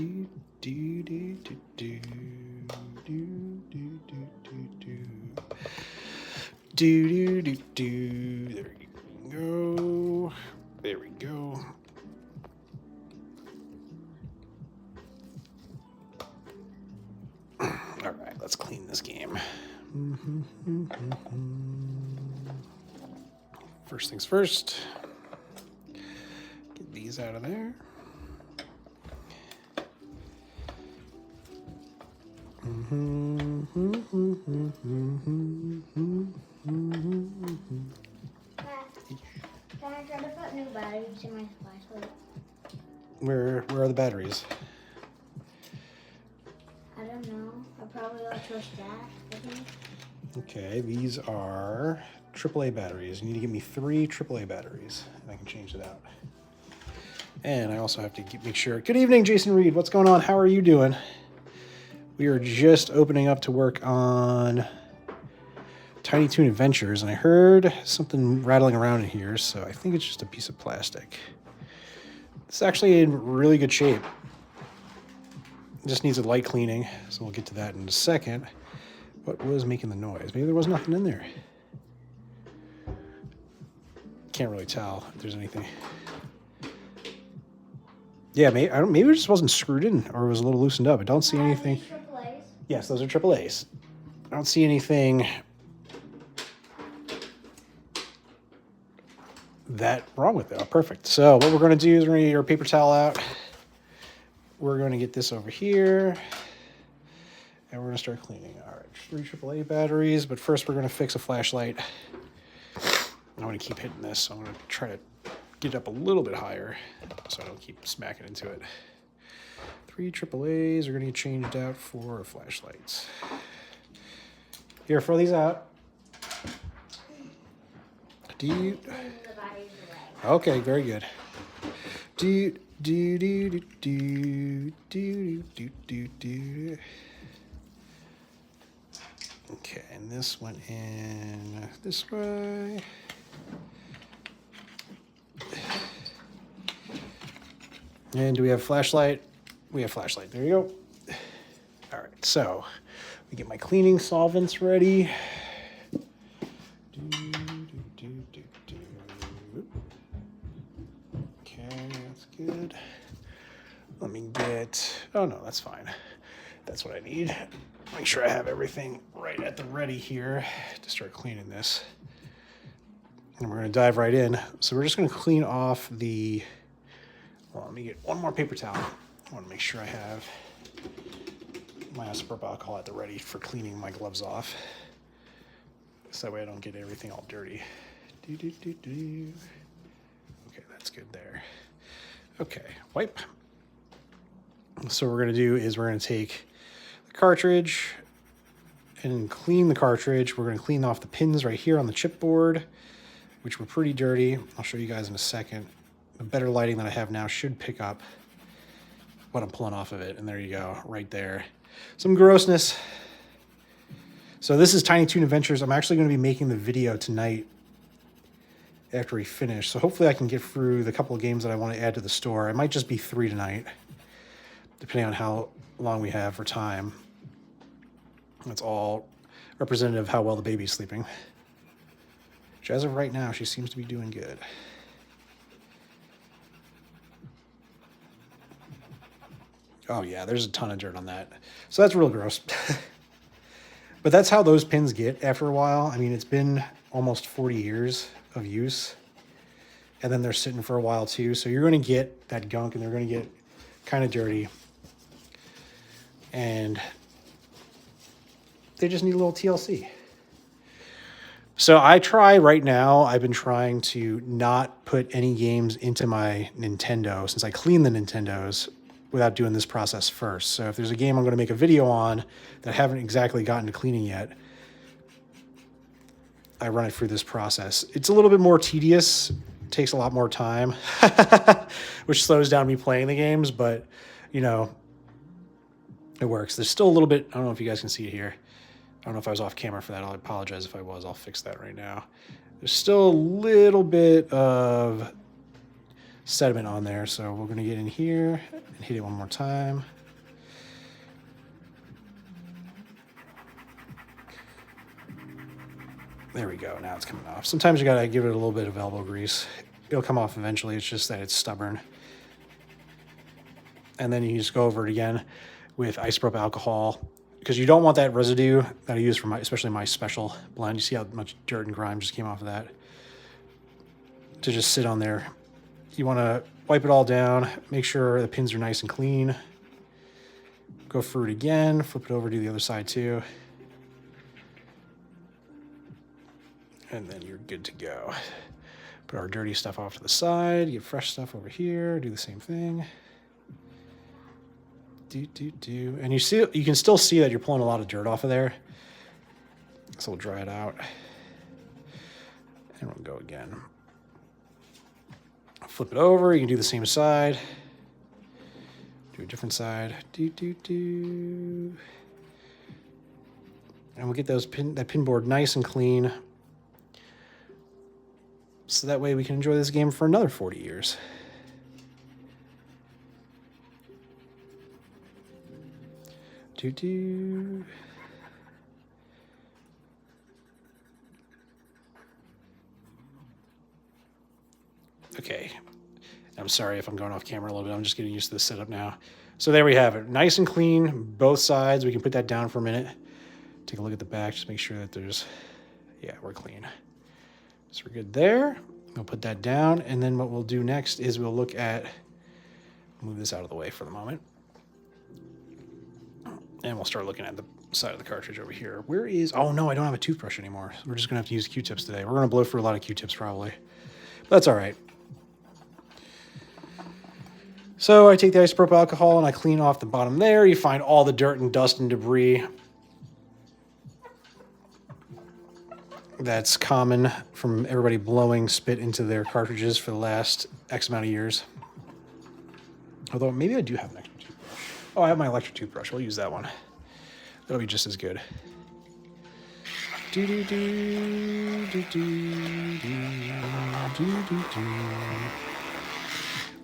do, do, do, do, do, do, do, do, do. Do, do, do, do. There you go. There we go. All right, let's clean this game. First things first. Get these out of there. Can I try to put new batteries in my flashlight? Where are the batteries? I don't know. I probably left your stash, I think. Okay, these are AAA batteries. You need to give me 3 AAA batteries, and I can change it out. And I also have to make sure. Good evening, Jason Reed. What's going on? How are you doing? We are just opening up to work on Tiny Toon Adventures, and I heard something rattling around in here, so I think it's just a piece of plastic. It's actually in really good shape. It just needs a light cleaning, so we'll get to that in a second. What was making the noise? Maybe there was nothing in there. Can't really tell if there's anything. Yeah, maybe it just wasn't screwed in, or it was a little loosened up. I don't see anything. AAAs? Yes, those are AAAs. I don't see anything that wrong with it. Oh, perfect. So what we're going to do is we're going to get our paper towel out. We're going to get this over here, and we're going to start cleaning. All right, 3 AAA batteries, but first we're going to fix a flashlight. I'm going to keep hitting this, so I'm going to try to get it up a little bit higher so I don't keep smacking into it. 3 AAAs are going to get changed out for flashlights. Here, throw these out. Do you... Okay, very good. Do do do do do do do do do. Okay, and this went in this way. And do we have flashlight? We have flashlight. There you go. All right, so we get my cleaning solvents ready. Okay, that's good. Let me get, oh no, that's fine. That's what I need. Make sure I have everything right at the ready here to start cleaning this. And we're gonna dive right in. So we're just gonna clean off the, well, let me get one more paper towel. I wanna make sure I have my isopropyl alcohol at the ready for cleaning my gloves off. So that way I don't get everything all dirty. Okay, that's good there. Okay, wipe. So what we're gonna do is we're gonna take the cartridge and clean the cartridge. We're gonna clean off the pins right here on the chipboard, which were pretty dirty. I'll show you guys in a second. The better lighting that I have now should pick up what I'm pulling off of it. And there you go, right there. Some grossness. So this is Tiny Toon Adventures. I'm actually gonna be making the video tonight after we finish. So hopefully I can get through the couple of games that I want to add to the store. It might just be 3 tonight, depending on how long we have for time. That's all representative of how well the baby's sleeping. Which as of right now, she seems to be doing good. Oh yeah, there's a ton of dirt on that. So that's real gross. But that's how those pins get after a while. I mean, it's been almost 40 years of use, and then they're sitting for a while too. So you're going to get that gunk, and they're going to get kind of dirty, and they just need a little TLC. So I try right now, I've been trying to not put any games into my Nintendo since I clean the Nintendos without doing this process first. So if there's a game I'm going to make a video on that I haven't exactly gotten to cleaning yet, I run it through this process. It's a little bit more tedious, takes a lot more time, which slows down me playing the games, but you know, it works. There's still a little bit, I don't know if you guys can see it here. I don't know if I was off camera for that. I'll apologize if I was. I'll fix that right now. There's still a little bit of sediment on there. So we're going to get in here and hit it one more time. There we go. Now it's coming off. Sometimes you got to give it a little bit of elbow grease. It'll come off eventually. It's just that it's stubborn. And then you just go over it again with isopropyl alcohol, because you don't want that residue that I use for especially my special blend. You see how much dirt and grime just came off of that to just sit on there. You want to wipe it all down, make sure the pins are nice and clean. Go through it again, flip it over, do the other side too. And then you're good to go. Put our dirty stuff off to the side, get fresh stuff over here, do the same thing. And you can still see that you're pulling a lot of dirt off of there. So we'll dry it out. And we'll go again. Flip it over, you can do the same side. Do a different side. And we'll get that pin board nice and clean. So that way we can enjoy this game for another 40 years. Okay. I'm sorry if I'm going off camera a little bit. I'm just getting used to this setup now. So there we have it. Nice and clean, both sides. We can put that down for a minute. Take a look at the back, just make sure that we're clean. So we're good there. We'll put that down. And then what we'll do next is we'll look at, move this out of the way for the moment. And we'll start looking at the side of the cartridge over here. Oh no, I don't have a toothbrush anymore. We're just gonna have to use Q-tips today. We're gonna blow through a lot of Q-tips probably, but that's all right. So I take the isopropyl alcohol and I clean off the bottom there. You find all the dirt and dust and debris that's common from everybody blowing spit into their cartridges for the last X amount of years. Although maybe I do have an extra toothbrush. Oh, I have my electric toothbrush. We'll use that one. That'll be just as good.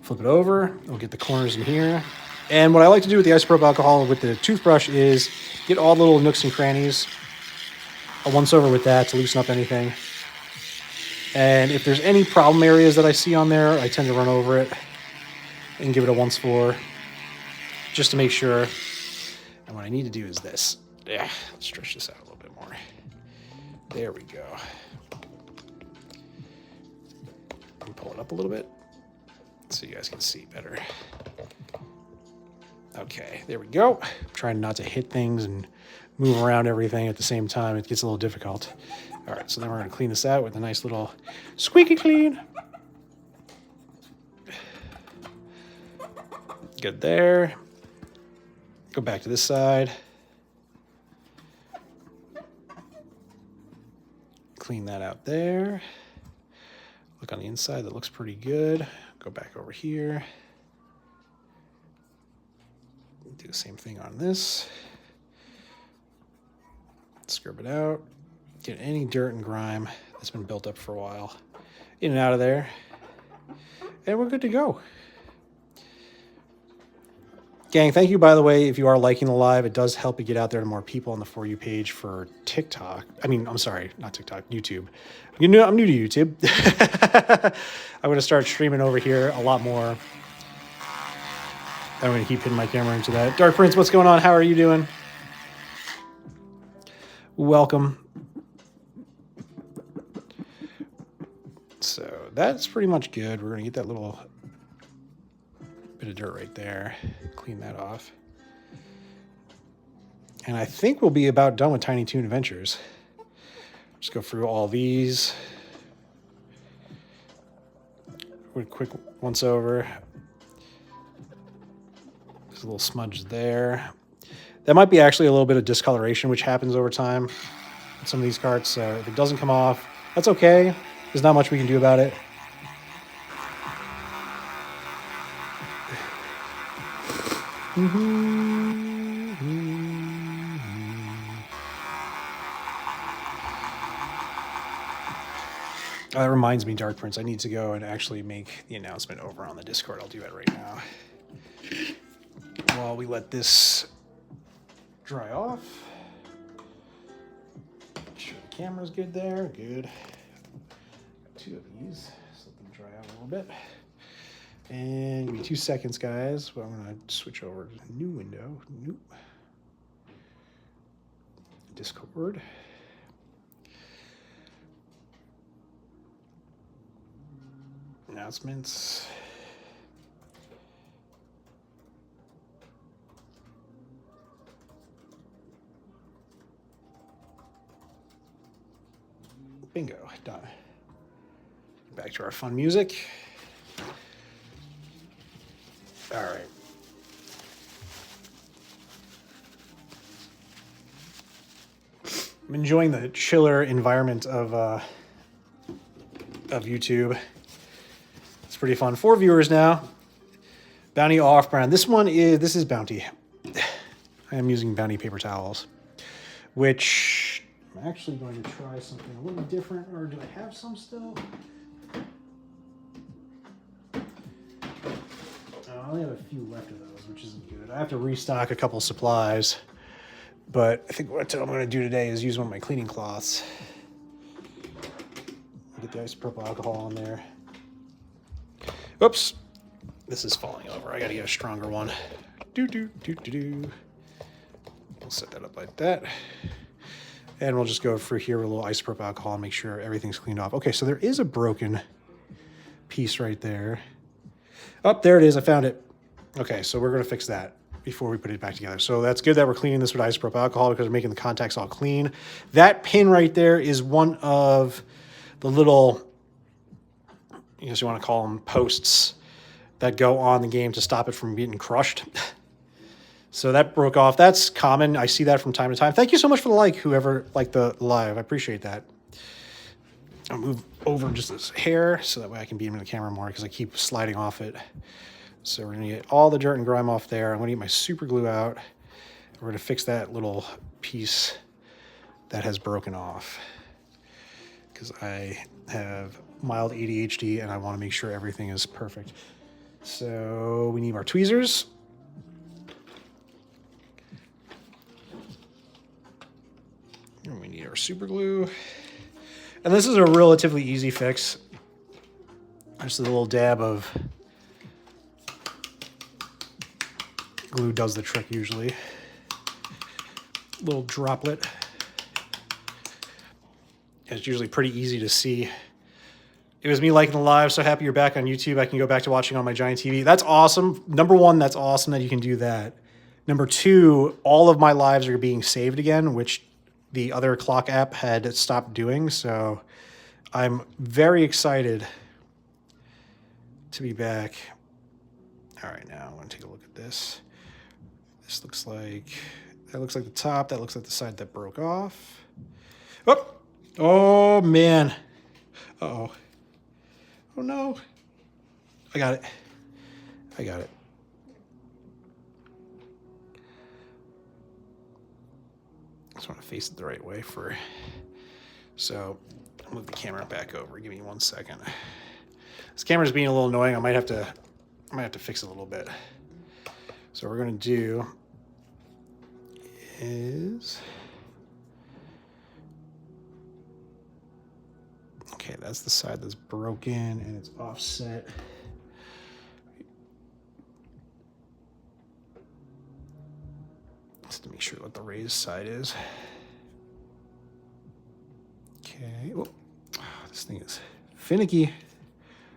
Flip it over. We'll get the corners in here. And what I like to do with the isopropyl alcohol with the toothbrush is get all the little nooks and crannies. I'll once over with that to loosen up anything. And if there's any problem areas that I see on there, I tend to run over it and give it a once for, just to make sure. And what I need to do is this. Yeah, let's stretch this out a little bit more. There we go. And pull it up a little bit so you guys can see better. Okay, there we go. I'm trying not to hit things and move around everything at the same time. It gets a little difficult. All right, so then we're going to clean this out with a nice little squeaky clean. Good there. Go back to this side. Clean that out there. Look on the inside, that looks pretty good. Go back over here. Do the same thing on this. Scrub it out. Get any dirt and grime that's been built up for a while in and out of there. And we're good to go. Gang, thank you, by the way, if you are liking the live. It does help it get out there to more people on the For You page for TikTok. I'm sorry, not TikTok, YouTube. I'm new to YouTube. I'm going to start streaming over here a lot more. I'm going to keep hitting my camera into that. Dark Prince, what's going on? How are you doing? Welcome. So that's pretty much good. We're going to get that little bit of dirt right there. Clean that off. And I think we'll be about done with Tiny Toon Adventures. Just go through all these. With a quick once over. There's a little smudge there. That might be actually a little bit of discoloration, which happens over time with some of these carts. So if it doesn't come off, that's okay. There's not much we can do about it. That reminds me, Dark Prince, I need to go and actually make the announcement over on the Discord. I'll do that right now. While we let this dry off. Make sure the camera's good there. Good. Got 2 of these. Just let them dry out a little bit. And give me 2 seconds, guys. Well, I'm going to switch over to a new window. Nope. Discord. Announcements. Bingo, done. Back to our fun music. All right. I'm enjoying the chiller environment of YouTube. It's pretty fun. 4 viewers now. Bounty off-brand. This is Bounty. I am using Bounty paper towels, which I'm actually going to try something a little different. Or do I have some still? I only have a few left of those, which isn't good. I have to restock a couple supplies. But I think what I'm going to do today is use one of my cleaning cloths. Get the isopropyl alcohol on there. Oops. This is falling over. I got to get a stronger one. We'll set that up like that. And we'll just go through here with a little isopropyl alcohol and make sure everything's cleaned off. Okay, so there is a broken piece right there. Oh, there it is. I found it. Okay, so we're going to fix that before we put it back together. So that's good that we're cleaning this with isopropyl alcohol because we're making the contacts all clean. That pin right there is one of the little, I guess you want to call them posts that go on the game to stop it from getting crushed. So that broke off. That's common. I see that from time to time. Thank you so much for the like, whoever liked the live. I appreciate that. I'll move over just this hair so that way I can be in the camera more because I keep sliding off it. So we're going to get all the dirt and grime off there. I'm going to get my super glue out. We're going to fix that little piece that has broken off because I have mild ADHD and I want to make sure everything is perfect. So we need our tweezers. And we need our super glue. And this is a relatively easy fix. Just a little dab of glue does the trick usually. Little droplet. It's usually pretty easy to see. It was me liking the live. So happy you're back on YouTube. I can go back to watching on my giant TV. That's awesome. Number one, that's awesome that you can do that. Number two, all of my lives are being saved again, which the other clock app had stopped doing. So I'm very excited to be back. All right, now I want to take a look at this. This looks like, that looks like the top. That looks like the side that broke off. Oh, oh man. Uh-oh. Oh no. I got it. I got it. Just want to face it the right way for, so I'll move the camera back over. Give me 1 second. This camera's being a little annoying. I might have to fix it a little bit. So what we're gonna do is, okay, that's the side that's broken and it's offset. Just to make sure what the raised side is. Okay. Oh, this thing is finicky.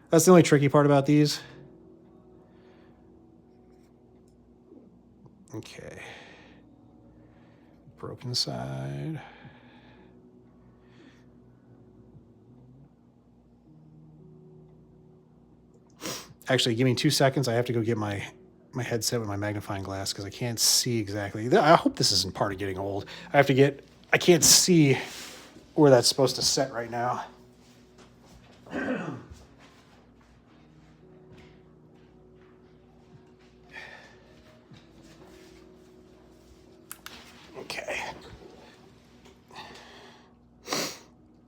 That's the only tricky part about these. Okay. Broken side. Actually, give me 2 seconds. I have to go get my headset with my magnifying glass because I can't see exactly. I hope this isn't part of getting old. I can't see where that's supposed to set right now. Okay.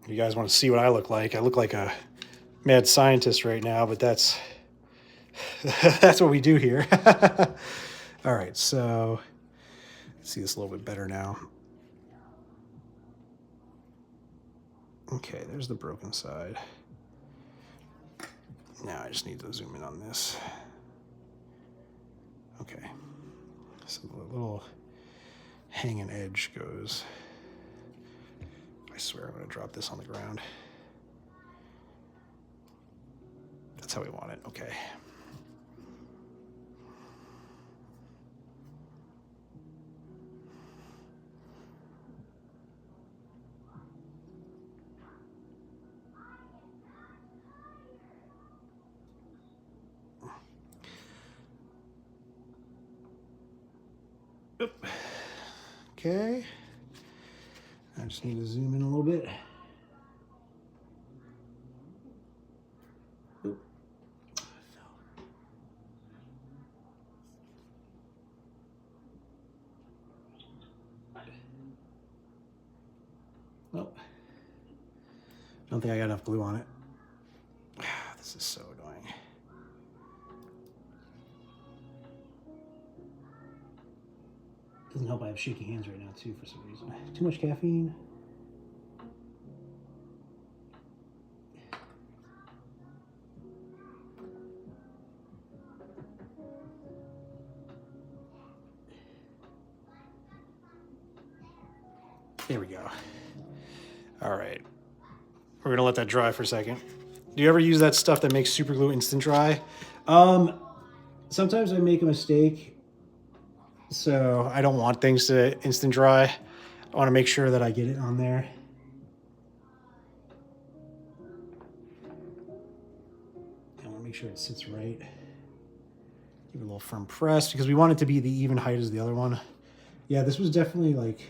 You guys want to see what I look like? I look like a mad scientist right now, but that's that's what we do here. All right, so let's see this a little bit better now. Okay, there's the broken side. Now I just need to zoom in on this. Okay, so the little hanging edge goes. I swear I'm going to drop this on the ground. That's how we want it. Okay. Oop. Okay. I just need to zoom in a little bit. Oop. Nope. I don't think I got enough glue on it. This is so annoying. Doesn't help I have shaky hands right now too for some reason. Too much caffeine. There we go. All right. We're gonna let that dry for a second. Do you ever use that stuff that makes super glue instant dry? Sometimes I make a mistake. So I don't want things to instant dry. I want to make sure that I get it on there. I want to make sure it sits right. Give it a little firm press because we want it to be the even height as the other one. Yeah, this was definitely like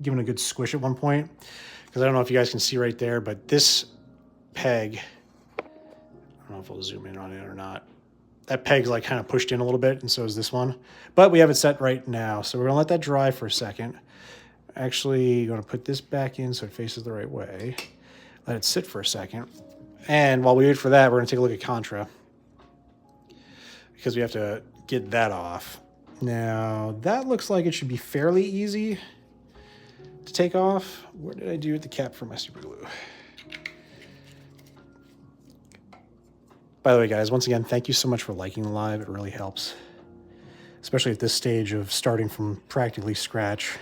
given a good squish at one point because I don't know if you guys can see right there, but this peg, I don't know if we'll zoom in on it or not. That peg's like kind of pushed in a little bit, and so is this one. But we have it set right now, so we're gonna let that dry for a second. Actually, gonna put this back in so it faces the right way. Let it sit for a second. And while we wait for that, we're gonna take a look at Contra because we have to get that off. Now, that looks like it should be fairly easy to take off. Where did I do with the cap for my super glue? By the way, guys, once again, thank you so much for liking the live. It really helps, especially at this stage of starting from practically scratch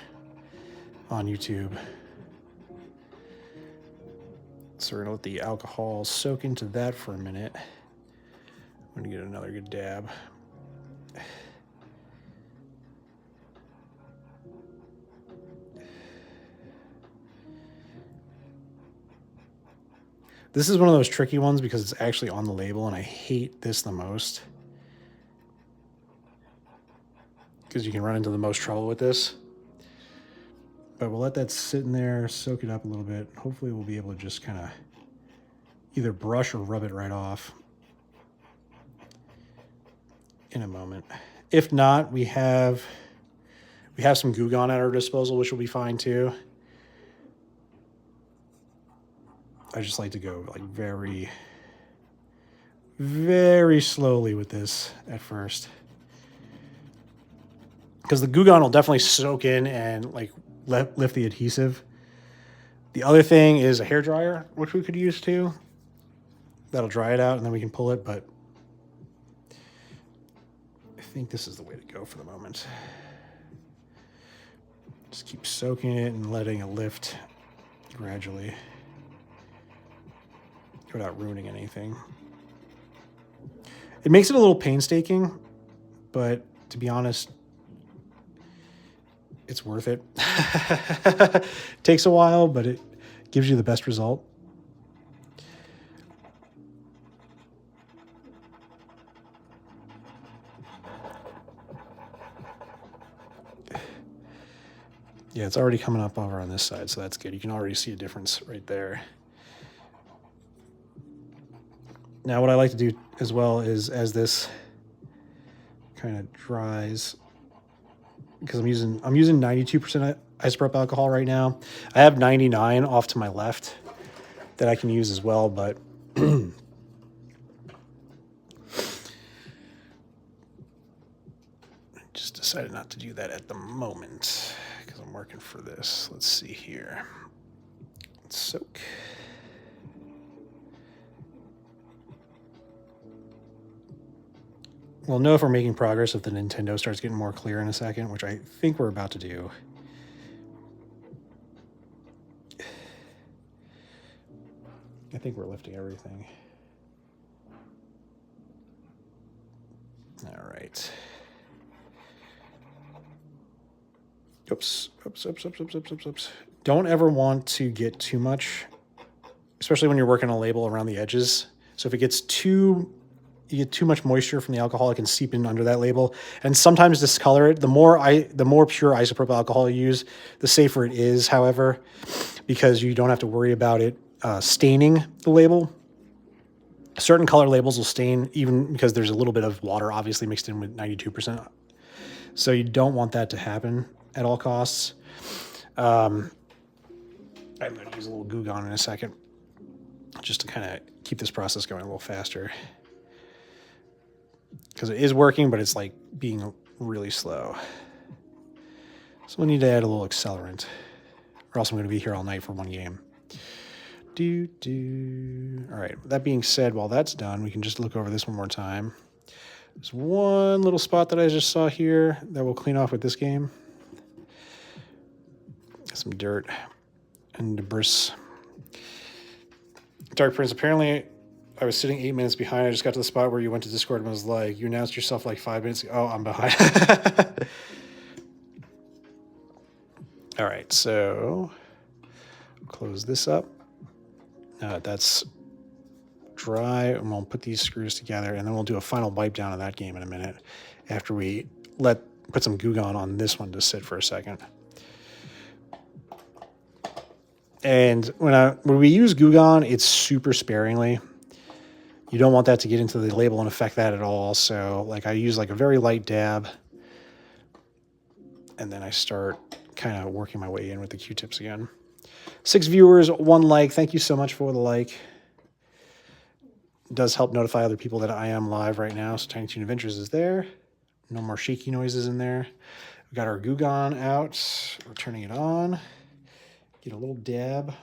on YouTube. So we're gonna let the alcohol soak into that for a minute. I'm gonna get another good dab. This is one of those tricky ones because it's actually on the label, and I hate this the most. Because you can run into the most trouble with this. But we'll let that sit in there, soak it up a little bit. Hopefully we'll be able to just kind of either brush or rub it right off in a moment. If not, we have some Goo Gone at our disposal, which will be fine too. I just like to go like very, very slowly with this at first. Because the Goo Gone will definitely soak in and like lift the adhesive. The other thing is a hairdryer, which we could use too. That'll dry it out and then we can pull it, but I think this is the way to go for the moment. Just keep soaking it and letting it lift gradually without ruining anything. It makes it a little painstaking, but to be honest, it's worth it. It takes a while, but it gives you the best result. Yeah, it's already coming up over on this side, so that's good. You can already see a difference right there. Now, what I like to do as well is as this kind of dries, because I'm using 92% isopropyl alcohol right now. I have 99 off to my left that I can use as well, but just decided not to do that at the moment because I'm working for this. Let's see here. Let's soak. We'll know if we're making progress if the Nintendo starts getting more clear in a second, which I think we're about to do. I think we're lifting everything. All right. Oops. Don't ever want to get too much, especially when you're working a label around the edges. So if it gets you get too much moisture from the alcohol, it can seep in under that label and sometimes discolor it. The more pure isopropyl alcohol you use, the safer it is, however, because you don't have to worry about it staining the label. Certain color labels will stain even because there's a little bit of water obviously mixed in with 92%. So you don't want that to happen at all costs. I'm going to use a little Goo Gone in a second just to kind of keep this process going a little faster. Because it is working, but it's like being really slow. So we'll need to add a little accelerant, or else I'm going to be here all night for one game. All right, that being said, while that's done, we can just look over this one more time. There's one little spot that I just saw here that we'll clean off with this game. Some dirt and debris. Dark Prince, apparently I was sitting 8 minutes behind. I just got to the spot where you went to Discord and was like, you announced yourself like 5 minutes ago. Oh, I'm behind. All right, so close this up. That's dry, and we'll put these screws together, and then we'll do a final wipe down of that game in a minute after we put some Goo Gone on this one to sit for a second. And when we use Goo Gone, it's super sparingly. You don't want that to get into the label and affect that at all. So like I use like a very light dab, and then I start kind of working my way in with the Q-tips again. 6 viewers, 1 like. Thank you so much for the like. It does help notify other people that I am live right now. So Tiny Toon Adventures is there. No more shaky noises in there. We got our Goo Gone out. We're turning it on. Get a little dab.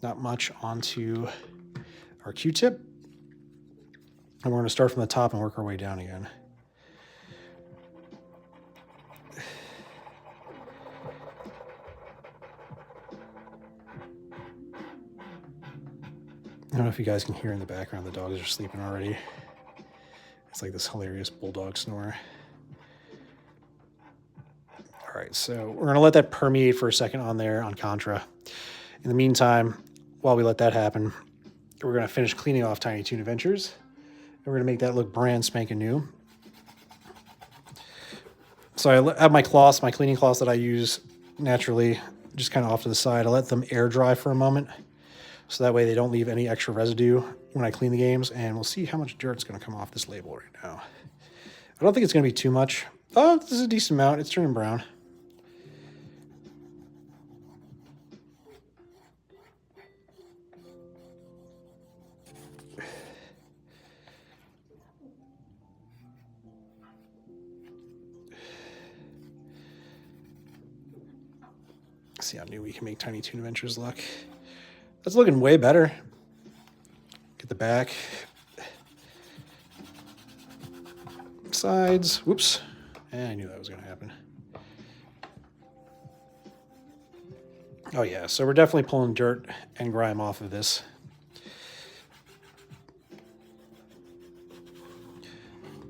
Not much onto our Q-tip. And we're going to start from the top and work our way down again. I don't know if you guys can hear in the background, the dogs are sleeping already. It's like this hilarious bulldog snore. All right, so we're gonna let that permeate for a second on there on Contra. In the meantime, while we let that happen, we're gonna finish cleaning off Tiny Toon Adventures. And we're gonna make that look brand spanking new. So I have my cloths, my cleaning cloths that I use naturally, just kind of off to the side. I let them air dry for a moment, so that way they don't leave any extra residue when I clean the games, and we'll see how much dirt's gonna come off this label right now. I don't think it's gonna be too much. Oh, this is a decent amount. It's turning brown. See how new we can make Tiny Toon Adventures look. That's looking way better. Get the back. Sides. Whoops. I knew that was going to happen. Oh yeah, so we're definitely pulling dirt and grime off of this.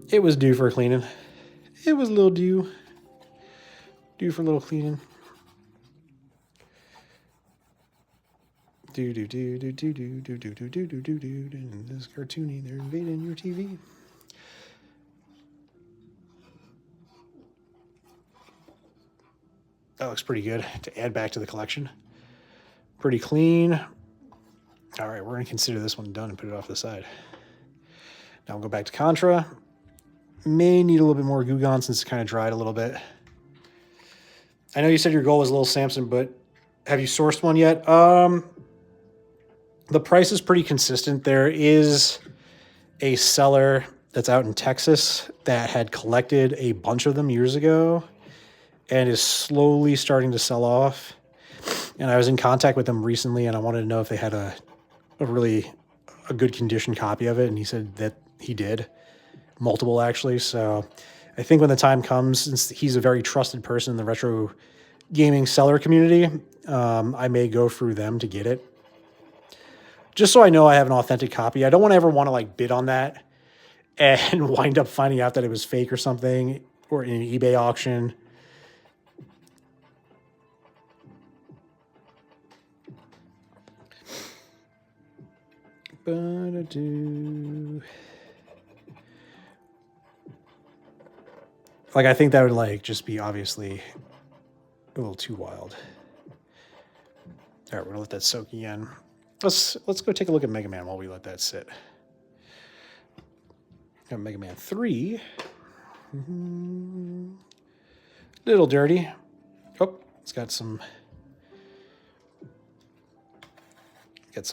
It was due for a cleaning. It was a little due for a little cleaning. Do do do do do do do do do do do do do. And this cartoony, they're invading your TV. That looks pretty good to add back to the collection. Pretty clean. All right, we're gonna consider this one done and put it off to the side. Now we'll go back to Contra. may need a little bit more Goo Gone since it's kind of dried a little bit. I know you said your goal was Little Samson, but have you sourced one yet? The price is pretty consistent. There is a seller that's out in Texas that had collected a bunch of them years ago and is slowly starting to sell off. And I was in contact with them recently, and I wanted to know if they had a really good condition copy of it, and he said that he did. Multiple, actually. So I think when the time comes, since he's a very trusted person in the retro gaming seller community, I may go through them to get it. Just so I know I have an authentic copy. I don't want to ever want to like bid on that and wind up finding out that it was fake or something, or in an eBay auction. Like, I think that would like just be obviously a little too wild. All right, we're gonna let that soak again. Let's go take a look at Mega Man while we let that sit. Got Mega Man 3. Little dirty. Oh, it's got some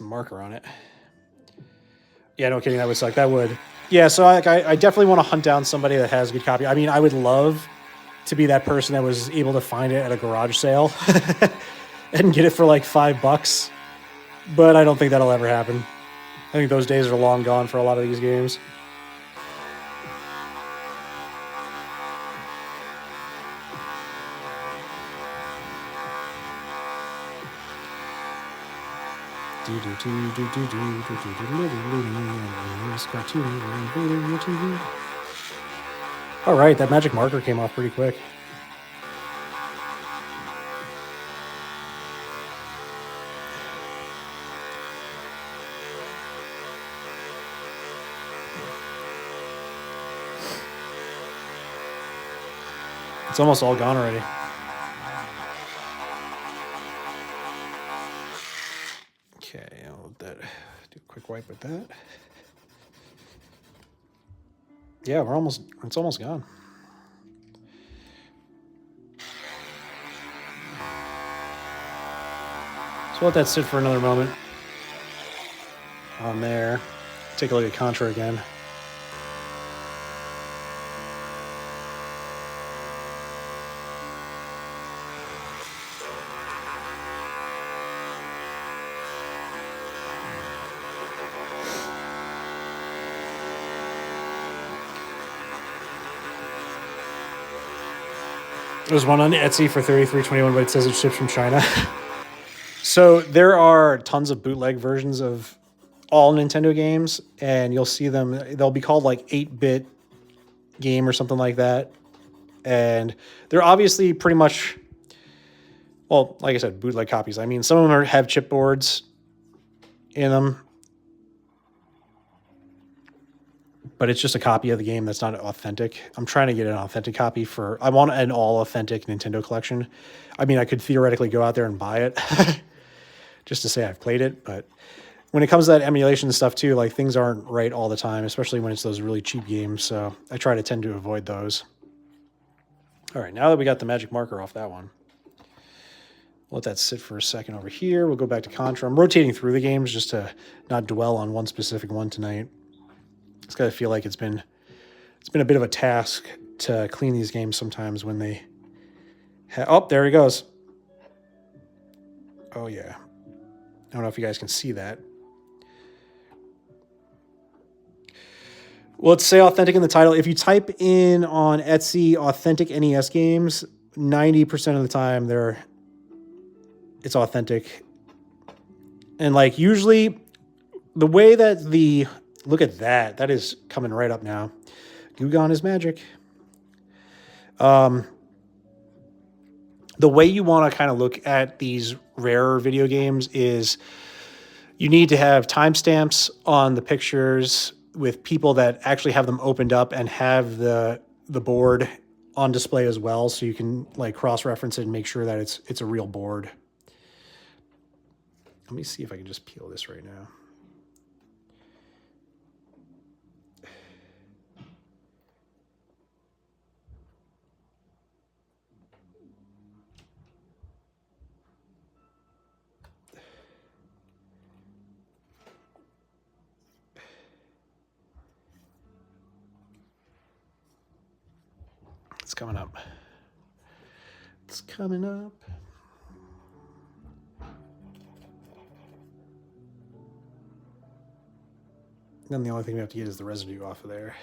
marker on it. Yeah, no kidding, that would suck. That would. Yeah, so I definitely want to hunt down somebody that has a good copy. I mean, I would love to be that person that was able to find it at a garage sale and get it for like $5. But I don't think that'll ever happen. I think those days are long gone for a lot of these games. All right, that magic marker came off pretty quick. It's almost all gone already. Okay, I'll let that do a quick wipe with that. Yeah, it's almost gone. So let that sit for another moment. On there. Take a look at Contra again. There's one on Etsy for $33.21, but it says it ships from China. So there are tons of bootleg versions of all Nintendo games, and you'll see them. They'll be called like 8-bit game or something like that. And they're obviously pretty much, well, like I said, bootleg copies. I mean, some of them have chipboards in them, but it's just a copy of the game that's not authentic. I'm trying to get an authentic copy I want an all authentic Nintendo collection. I mean, I could theoretically go out there and buy it just to say I've played it, but when it comes to that emulation stuff too, like things aren't right all the time, especially when it's those really cheap games. So I tend to avoid those. All right, now that we got the magic marker off that one, we'll let that sit for a second over here. We'll go back to Contra. I'm rotating through the games just to not dwell on one specific one tonight. It's got to feel like it's been a bit of a task to clean these games sometimes when they oh, there he goes. Oh yeah. I don't know if you guys can see that. Well, let's say authentic in the title. If you type in on Etsy authentic NES games, 90% of the time it's authentic. And like usually the way that look at that. That is coming right up now. Goo Gone is magic. The way you want to kind of look at these rarer video games is you need to have timestamps on the pictures with people that actually have them opened up and have the board on display as well, so you can like cross-reference it and make sure that it's a real board. Let me see if I can just peel this right now. coming up. It's coming up. Then the only thing we have to get is the residue off of there.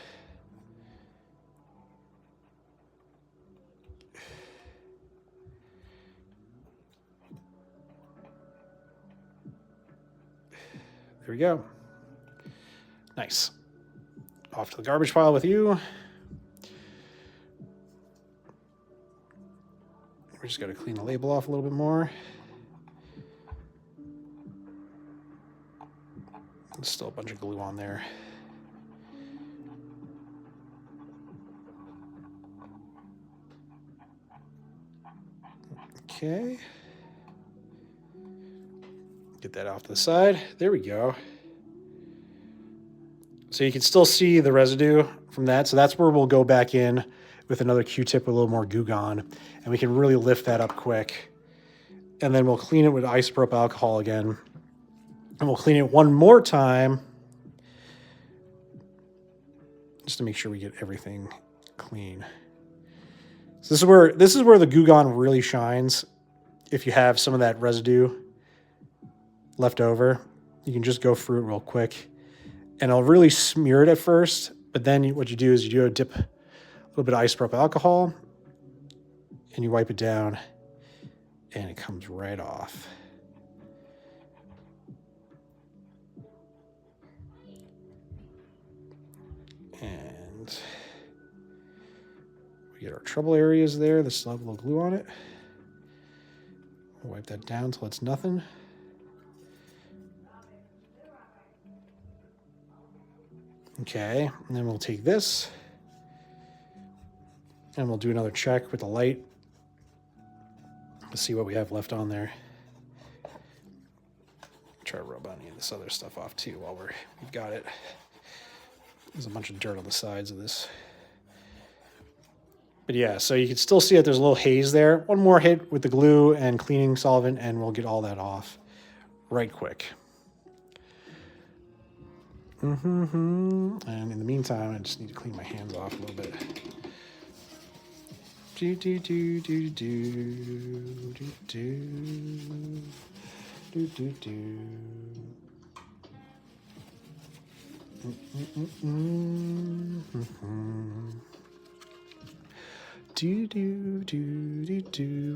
There we go. Nice. Off to the garbage pile with you. We just got to clean the label off a little bit more. There's still a bunch of glue on there. Okay. Get that off to the side. There we go. So you can still see the residue from that. So that's where we'll go back in with another Q-tip with a little more Goo Gone. And we can really lift that up quick. And then we'll clean it with isopropyl alcohol again. And we'll clean it one more time just to make sure we get everything clean. So this is where the Goo Gone really shines. If you have some of that residue left over, you can just go through it real quick. And I'll really smear it at first, but then what you do is you do a dip a little bit of isopropyl alcohol and you wipe it down and it comes right off. And we get our trouble areas there that still have a little glue on it. We'll wipe that down until it's nothing. Okay, and then we'll take this and we'll do another check with the light to see what we have left on there. Try to rub any of this other stuff off too while we've got it. There's a bunch of dirt on the sides of this. But yeah, so you can still see that there's a little haze there. One more hit with the glue and cleaning solvent and we'll get all that off right quick. And in the meantime, I just need to clean my hands off a little bit.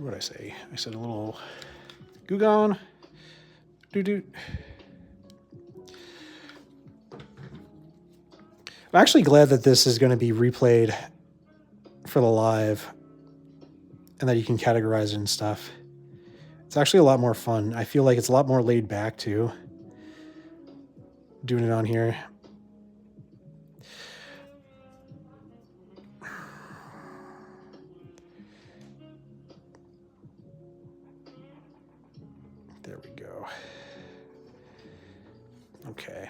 What'd I say? I said a little Goo Gone. I'm actually glad that this is going to be replayed for the live and that you can categorize it and stuff. It's actually a lot more fun. I feel like it's a lot more laid back too, doing it on here. There we go. Okay.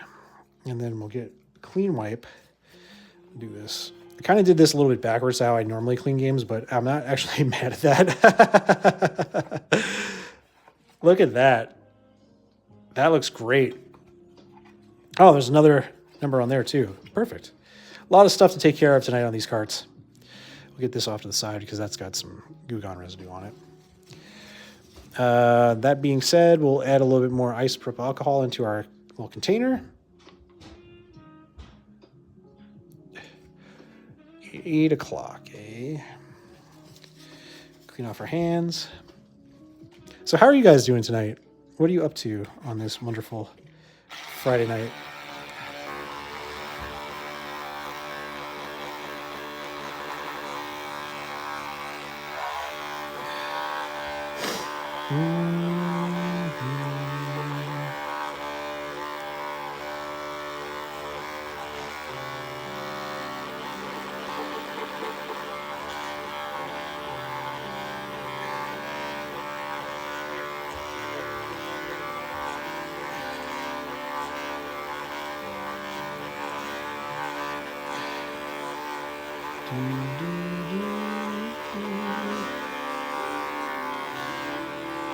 And then we'll get a clean wipe. Do this. I kind of did this a little bit backwards how I normally clean games, but I'm not actually mad at that. Look at that. That looks great. Oh, there's another number on there too. Perfect. A lot of stuff to take care of tonight on these carts. We'll get this off to the side because that's got some Goo Gone residue on it. That being said, we'll add a little bit more isopropyl alcohol into our little container. 8 o'clock, eh? Clean off our hands. So how are you guys doing tonight? What are you up to on this wonderful Friday night?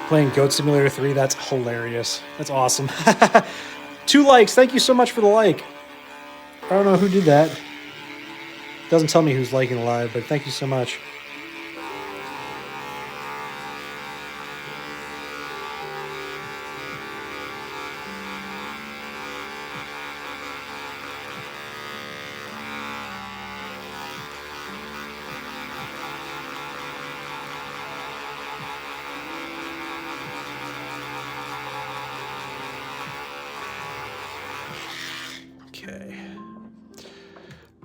Playing Goat Simulator 3, that's hilarious. That's awesome. 2 likes. Thank you so much for the like. I don't know who did that. Doesn't tell me who's liking live, but thank you so much.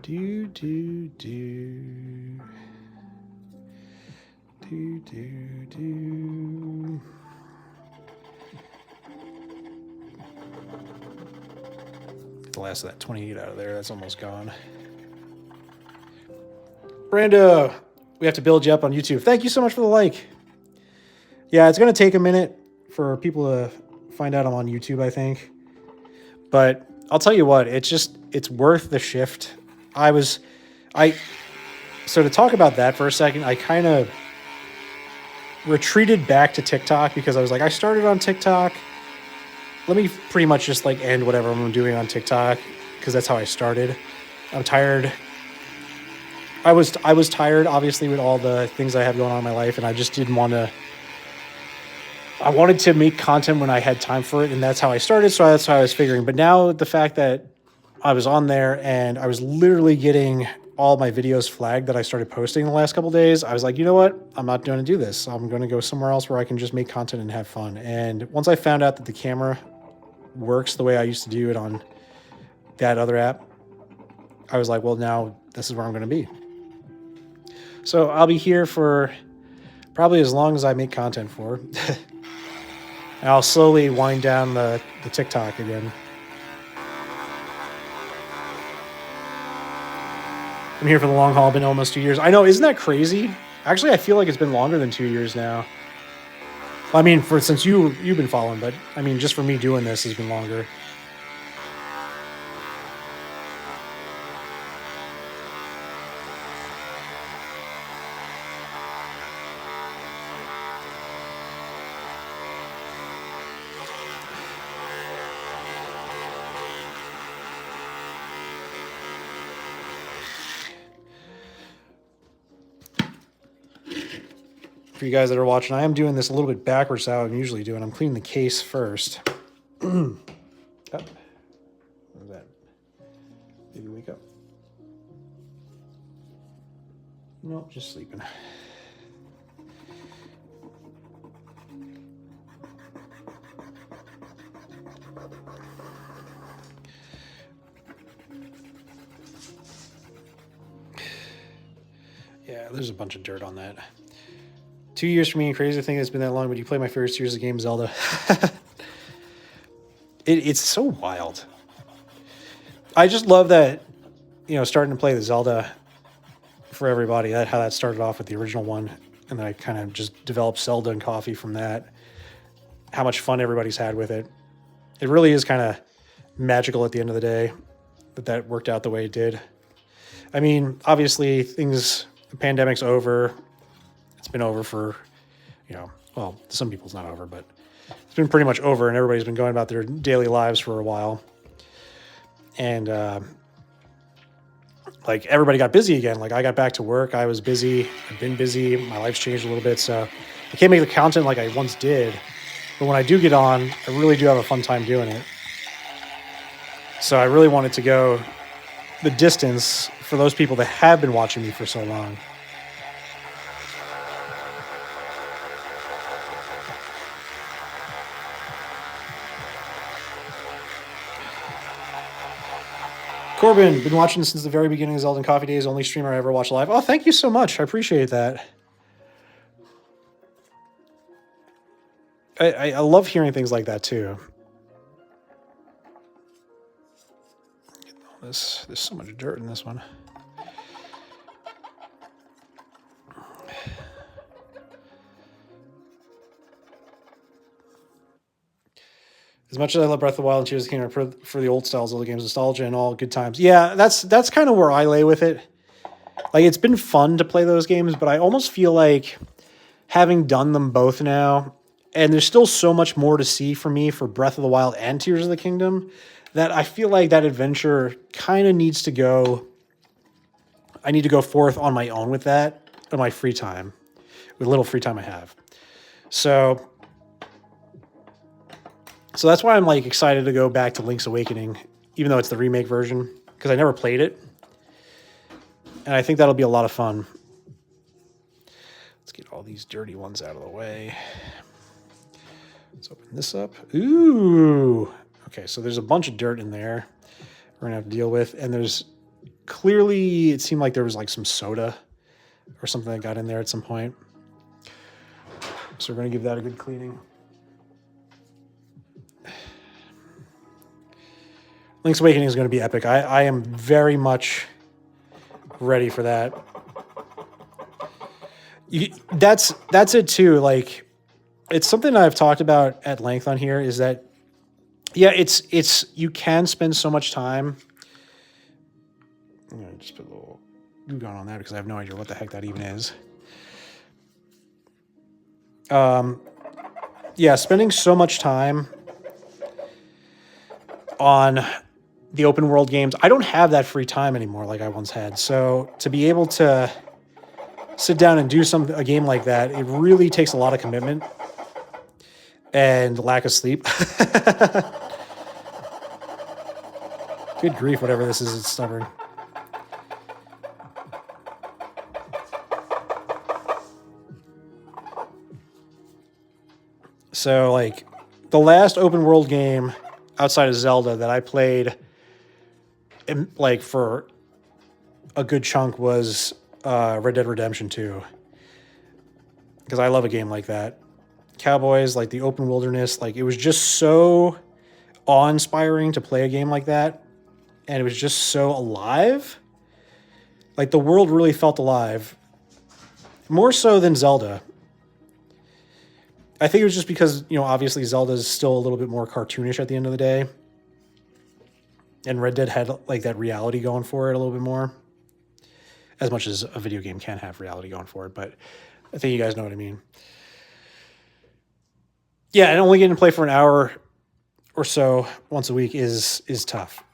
Do, do, do. Do, do, do. Get the last of that 28 out of there. That's almost gone. Brando, we have to build you up on YouTube. Thank you so much for the like. Yeah, it's going to take a minute for people to find out I'm on YouTube, I think. But I'll tell you what, it's worth the shift. So to talk about that for a second, I kind of retreated back to TikTok because I was like, I started on TikTok. Let me pretty much just like end whatever I'm doing on TikTok because that's how I started. I'm tired. I was tired, obviously, with all the things I have going on in my life, and I just didn't want to. I wanted to make content when I had time for it, and that's how I started. So that's how I was figuring. But now the fact that I was on there and I was literally getting all my videos flagged that I started posting the last couple of days, I was like, you know what? I'm not going to do this. I'm going to go somewhere else where I can just make content and have fun. And once I found out that the camera works the way I used to do it on that other app, I was like, well, now this is where I'm going to be. So I'll be here for probably as long as I make content for. And I'll slowly wind down the TikTok again. I'm here for the long haul. Been almost 2 years. I know, isn't that crazy? Actually, I feel like it's been longer than 2 years now. I mean, since you've been following, but I mean, just for me doing this has been longer. For you guys that are watching, I am doing this a little bit backwards how I'm usually doing. I'm cleaning the case first. Oh. What was that? Maybe wake up. Nope, just sleeping. Yeah, there's a bunch of dirt on that. 2 years for me, crazy thing it's been that long, but you play my favorite series of games, Zelda. It's so wild. I just love that, starting to play the Zelda for everybody, how that started off with the original one, and then I kind of just developed Zelda and coffee from that. How much fun everybody's had with it. It really is kind of magical at the end of the day that worked out the way it did. I mean, obviously, the pandemic's over. It's been over for, well, some people it's not over, but it's been pretty much over, and everybody's been going about their daily lives for a while. And, everybody got busy again. Like, I got back to work. I was busy. I've been busy. My life's changed a little bit, so I can't make the content like I once did. But when I do get on, I really do have a fun time doing it. So I really wanted to go the distance for those people that have been watching me for so long. Corbin, been watching since the very beginning of Zelda and Coffee Days, only streamer I ever watched live. Oh, thank you so much. I appreciate that. I love hearing things like that, too. There's so much dirt in this one. As much as I love Breath of the Wild and Tears of the Kingdom for the old styles of the games, nostalgia and all good times. Yeah, that's kind of where I lay with it. Like, it's been fun to play those games, but I almost feel like having done them both now, and there's still so much more to see for me for Breath of the Wild and Tears of the Kingdom, that I feel like that adventure kind of needs to go. I need to go forth on my own with that in my free time, with little free time I have. So that's why I'm like excited to go back to Link's Awakening, even though it's the remake version, because I never played it. And I think that'll be a lot of fun. Let's get all these dirty ones out of the way. Let's open this up. Ooh. Okay, so there's a bunch of dirt in there we're going to have to deal with. And there's clearly it seemed like there was like some soda or something that got in there at some point. So we're going to give that a good cleaning. Link's Awakening is going to be epic. I am very much ready for that. That's it too. Like, it's something I've talked about at length on here is that, yeah, it's you can spend so much time. I'm going to just put a little glue gun on that because I have no idea what the heck that even is. Yeah, spending so much time on the open world games. I don't have that free time anymore like I once had. So to be able to sit down and do a game like that, it really takes a lot of commitment and lack of sleep. Good grief, whatever this is, it's stubborn. So, like, the last open world game outside of Zelda that I played, like, for a good chunk was Red Dead Redemption 2. Because I love a game like that. Cowboys, like, the open wilderness, like, it was just so awe-inspiring to play a game like that. And it was just so alive. Like, the world really felt alive. More so than Zelda. I think it was just because, you know, obviously Zelda is still a little bit more cartoonish at the end of the day. And Red Dead had, like, that reality going for it a little bit more. As much as a video game can have reality going for it. But I think you guys know what I mean. Yeah, and only getting to play for an hour or so once a week is tough.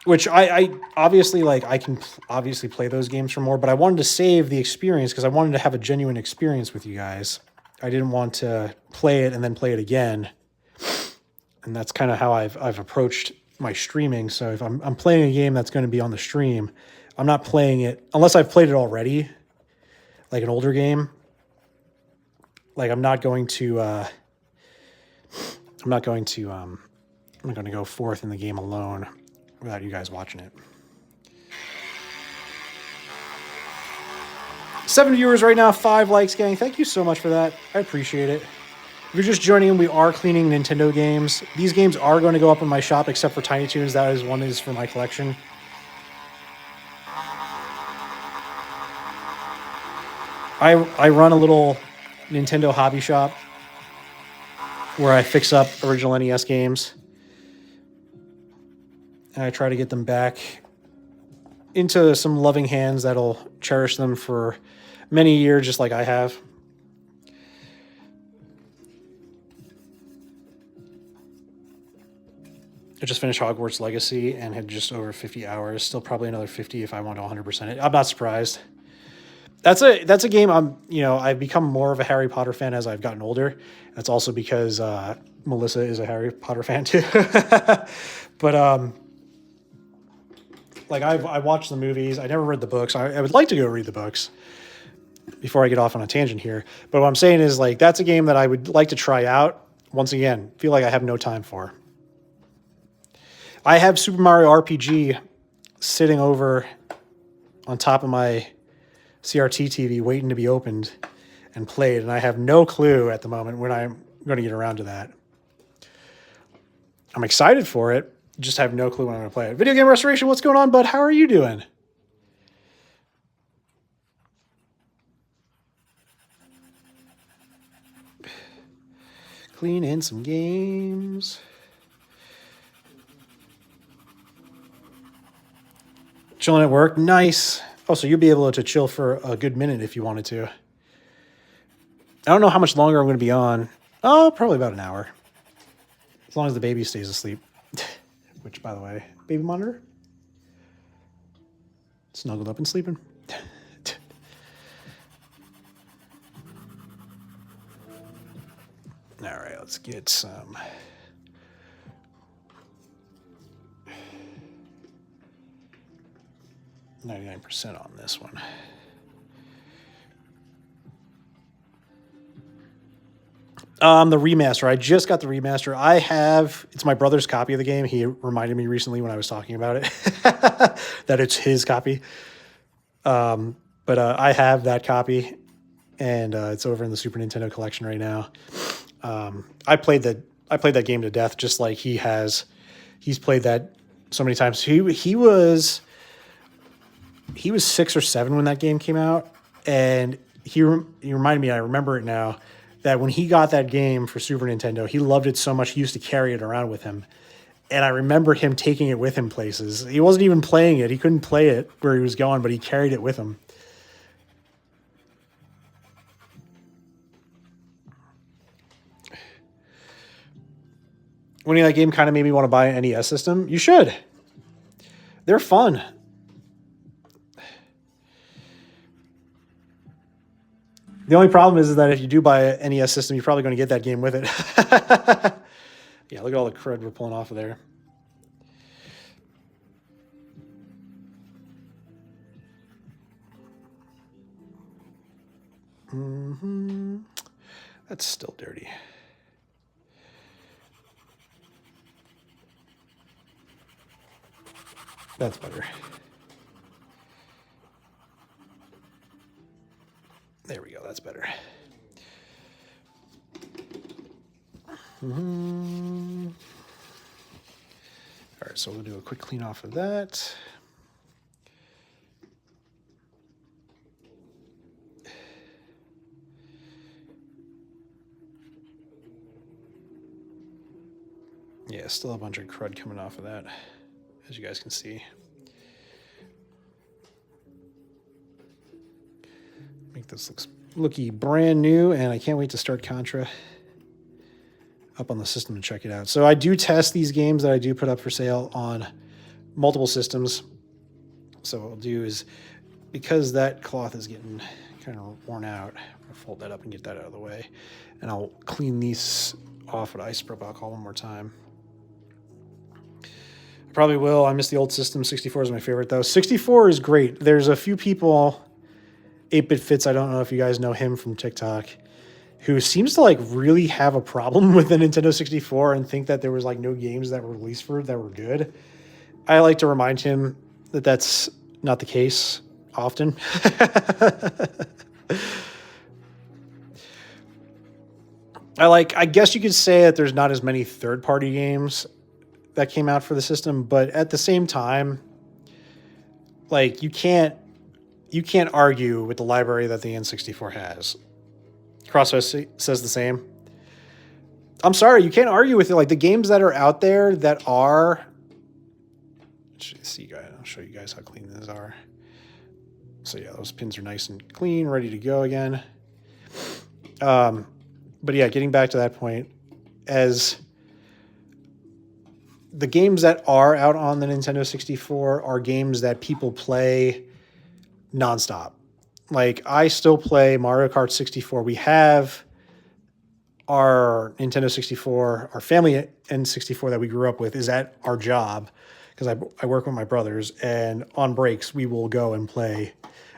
Which I obviously, like, I can obviously play those games for more, but I wanted to save the experience because I wanted to have a genuine experience with you guys. I didn't want to play it and then play it again. And that's kind of how I've approached my streaming. So if I'm playing a game that's going to be on the stream, I'm not playing it unless I've played it already, like an older game. Like, I'm not going to go forth in the game alone without you guys watching it. 7 viewers right now, 5 likes, gang. Thank you so much for that. I appreciate it. If you're just joining in, we are cleaning Nintendo games. These games are going to go up in my shop, except for Tiny Toons. That is one is for my collection. I run a little Nintendo hobby shop where I fix up original NES games. And I try to get them back into some loving hands that'll cherish them for many years, just like I have. I just finished Hogwarts Legacy and had just over 50 hours. Still probably another 50 if I want to 100% it. I'm not surprised. That's a game I've become more of a Harry Potter fan as I've gotten older. That's also because Melissa is a Harry Potter fan too. But like I watched the movies. I never read the books. I would like to go read the books before I get off on a tangent here. But what I'm saying is, like, that's a game that I would like to try out. Once again, feel like I have no time for. I have Super Mario RPG sitting over on top of my CRT TV waiting to be opened and played, and I have no clue at the moment when I'm going to get around to that. I'm excited for it, just have no clue when I'm going to play it. Video Game Restoration, what's going on, bud? How are you doing? Clean in some games. Chilling at work. Nice. Oh, so you'll be able to chill for a good minute if you wanted to. I don't know how much longer I'm going to be on. Oh, probably about an hour. As long as the baby stays asleep. Which, by the way, baby monitor. Snuggled up and sleeping. All right, let's get some... 99% on this one. The remaster. I just got the remaster. I have, it's my brother's copy of the game. He reminded me recently when I was talking about it that it's his copy. But I have that copy, and it's over in the Super Nintendo collection right now. I played that game to death, just like he has. He's played that so many times. He was 6 or 7 when that game came out, and he reminded me. I remember it now. That when he got that game for Super Nintendo, he loved it so much he used to carry it around with him. And I remember him taking it with him places. He wasn't even playing it. He couldn't play it where he was going, but he carried it with him. Winning that game kind of made me want to buy an NES system. You should. They're fun. The only problem is that if you do buy an NES system, you're probably going to get that game with it. Yeah, look at all the crud we're pulling off of there. That's still dirty. That's better. There we go. That's better. All right, so we'll do a quick clean off of that. Yeah, still a bunch of crud coming off of that, as you guys can see. Make this looky brand new, and I can't wait to start Contra up on the system and check it out. So I do test these games that I do put up for sale on multiple systems. So what I'll do is, because that cloth is getting kind of worn out, I'm going to fold that up and get that out of the way. And I'll clean these off with isopropyl alcohol one more time. I probably will. I miss the old system. 64 is my favorite, though. 64 is great. There's a few people, 8-Bit Fits, I don't know if you guys know him from TikTok, who seems to like really have a problem with the Nintendo 64 and think that there was like no games that were released for it that were good. I like to remind him that that's not the case often. I guess you could say that there's not as many third-party games that came out for the system, but at the same time, like you can't argue with the library that the N64 has. Crossfire says the same. I'm sorry, you can't argue with it. Like the games that are out there that are, I'll show you guys how clean these are. So yeah, those pins are nice and clean, ready to go again. But yeah, getting back to that point, as the games that are out on the Nintendo 64 are games that people play nonstop. Like I still play Mario Kart 64. We have our Nintendo 64, our family N64 that we grew up with is at our job because I work with my brothers, and on breaks we will go and play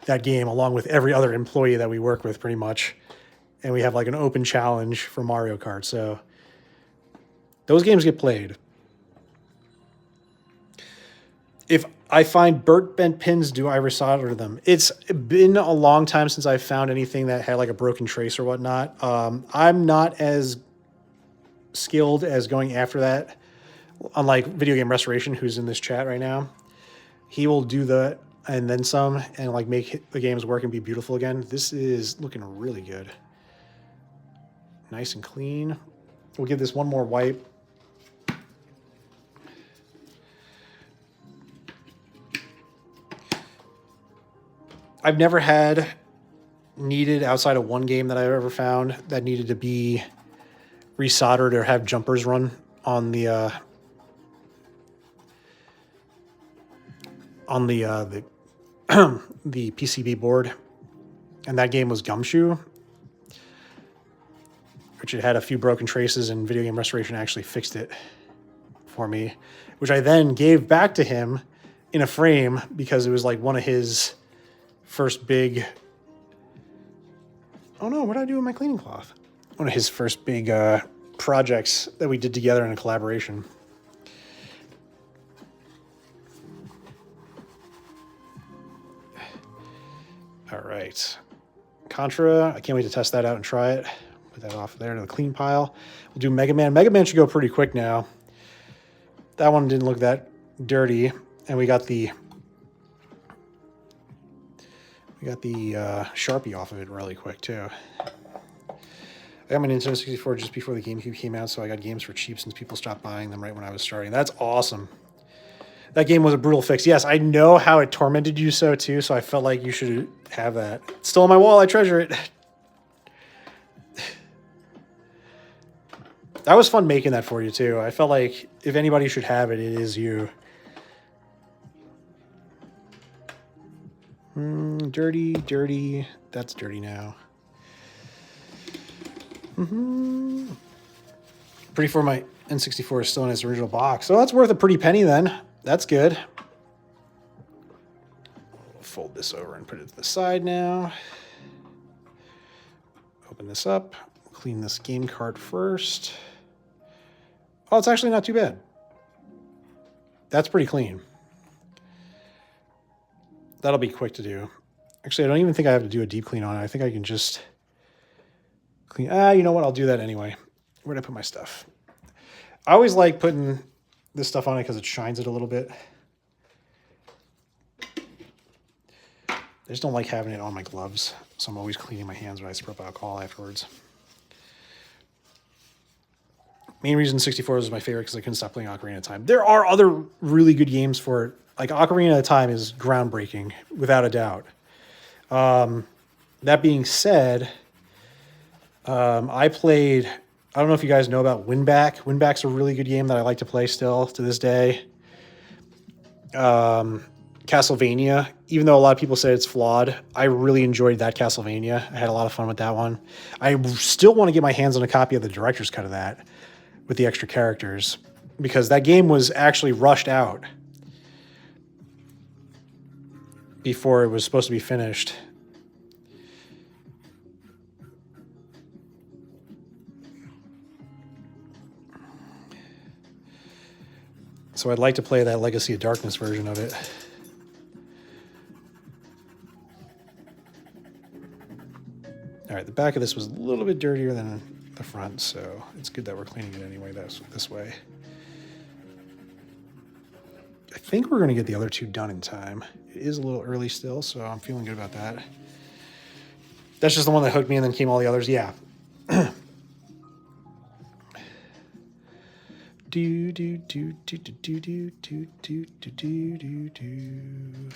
that game along with every other employee that we work with pretty much. And we have like an open challenge for Mario Kart. So those games get played. If I find bent pins, do I resolder them? It's been a long time since I've found anything that had like a broken trace or whatnot. I'm not as skilled as going after that. Unlike Video Game Restoration, who's in this chat right now, he will do that and then some and like make the games work and be beautiful again. This is looking really good. Nice and clean. We'll give this one more wipe. I've never had needed, outside of one game that I've ever found, that needed to be resoldered or have jumpers run on the the PCB board, and that game was Gumshoe, which it had a few broken traces, and Video Game Restoration actually fixed it for me, which I then gave back to him in a frame because it was like one of his first big... Oh no, what did I do with my cleaning cloth? one of his first big projects that we did together in a collaboration. All right. Contra, I can't wait to test that out and try it. Put that off there to the clean pile. We'll do Mega Man. Mega Man should go pretty quick now. That one didn't look that dirty. And we got the Sharpie off of it really quick too. I got my Nintendo 64 just before the GameCube came out, so I got games for cheap since people stopped buying them right when I was starting. That's awesome. That game was a brutal fix. Yes, I know how it tormented you so too, so I felt like you should have that. It's still on my wall. I treasure it. That was fun making that for you too. I felt like if anybody should have it, it is you. Dirty, dirty. That's dirty now. Pretty for my N64 is still in its original box. So that's worth a pretty penny then. That's good. We'll fold this over and put it to the side now. Open this up. Clean this game cart first. Oh, it's actually not too bad. That's pretty clean. That'll be quick to do. Actually, I don't even think I have to do a deep clean on it. I think I can just clean. You know what? I'll do that anyway. Where'd I put my stuff? I always like putting this stuff on it because it shines it a little bit. I just don't like having it on my gloves, so I'm always cleaning my hands when I stir up alcohol afterwards. Main reason 64 was my favorite because I couldn't stop playing Ocarina of Time. There are other really good games for it. Like Ocarina of Time is groundbreaking, without a doubt. That being said, I played, I don't know if you guys know about Winback. Winback's a really good game that I like to play still to this day. Castlevania, even though a lot of people say it's flawed, I really enjoyed that Castlevania. I had a lot of fun with that one. I still want to get my hands on a copy of the director's cut of that with the extra characters because that game was actually rushed out before it was supposed to be finished. So I'd like to play that Legacy of Darkness version of it. All right, the back of this was a little bit dirtier than the front, so it's good that we're cleaning it anyway this way. I think we're going to get the other two done in time. It is a little early still, so I'm feeling good about that. That's just the one that hooked me, and then came all the others. Yeah. do do do do do do do do do do do do.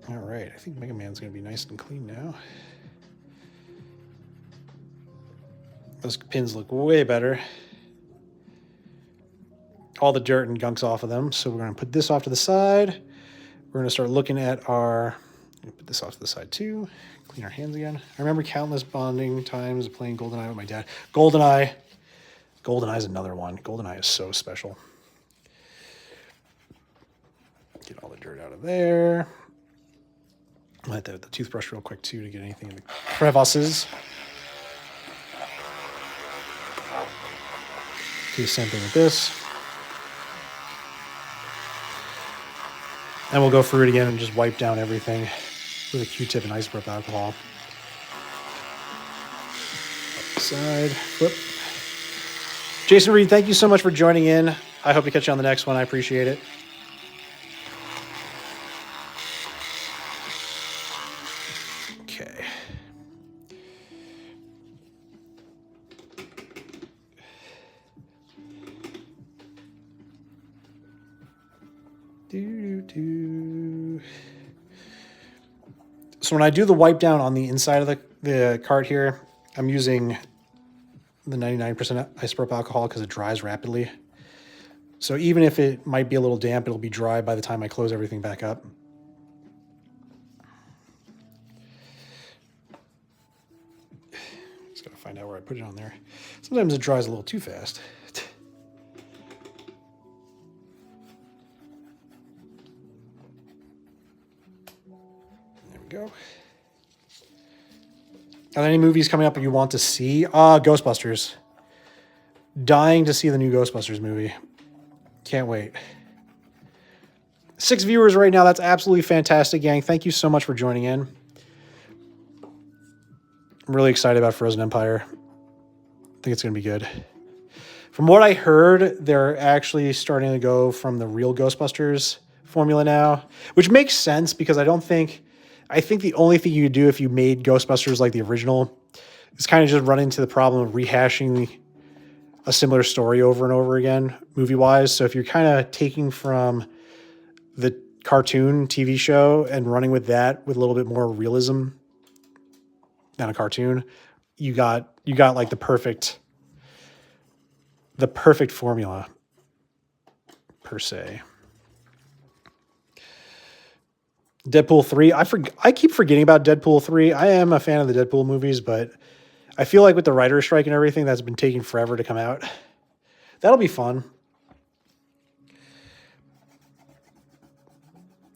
All right, I think Mega Man's going to be nice and clean now. Those pins look way better. All the dirt and gunk's off of them, so we're going to put this off to the side. We're going to start looking at our... put this off to the side too. Clean our hands again. I remember countless bonding times playing GoldenEye with my dad. GoldenEye is another one. GoldenEye is so special. Get all the dirt out of there. I'll hit that with the toothbrush real quick too to get anything in the crevices. Do the same thing with this. And we'll go through it again and just wipe down everything with a Q-tip and isopropyl alcohol. Side, flip. Jason Reed, thank you so much for joining in. I hope to catch you on the next one. I appreciate it. Okay. So when I do the wipe down on the inside of the cart here, I'm using the 99% isopropyl alcohol because it dries rapidly. So even if it might be a little damp, it'll be dry by the time I close everything back up. Just gotta find out where I put it on there. Sometimes it dries a little too fast. go. Are there any movies coming up you want to see? Ghostbusters. Dying to see the new Ghostbusters movie. Can't wait. 6 viewers right now. That's absolutely fantastic, gang. Thank you so much for joining in. I'm really excited about Frozen Empire. I think it's going to be good. From what I heard, they're actually starting to go from the real Ghostbusters formula now, which makes sense because I think the only thing you could do if you made Ghostbusters like the original is kind of just run into the problem of rehashing a similar story over and over again, movie-wise. So if you're kind of taking from the cartoon TV show and running with that with a little bit more realism than a cartoon, you got like the perfect formula per se. Deadpool 3. I keep forgetting about Deadpool 3. I am a fan of the Deadpool movies, but I feel like with the writer's strike and everything, that's been taking forever to come out. That'll be fun.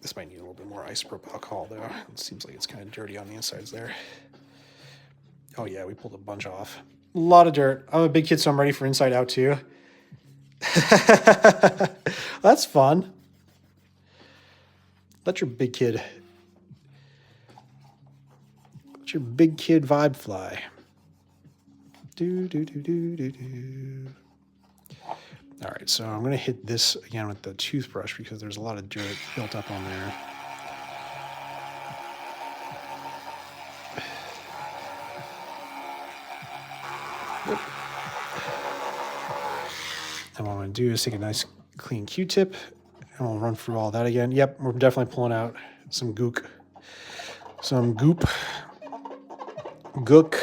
This might need a little bit more isopropyl alcohol, though. It seems like it's kind of dirty on the insides there. Oh, yeah, we pulled a bunch off. A lot of dirt. I'm a big kid, so I'm ready for Inside Out, too. That's fun. Let your big kid vibe fly. Do. All right, so I'm going to hit this again with the toothbrush because there's a lot of dirt built up on there. Yep. And what I'm going to do is take a nice clean Q-tip and we'll run through all that again. Yep, we're definitely pulling out some gook. Some goop. Gook.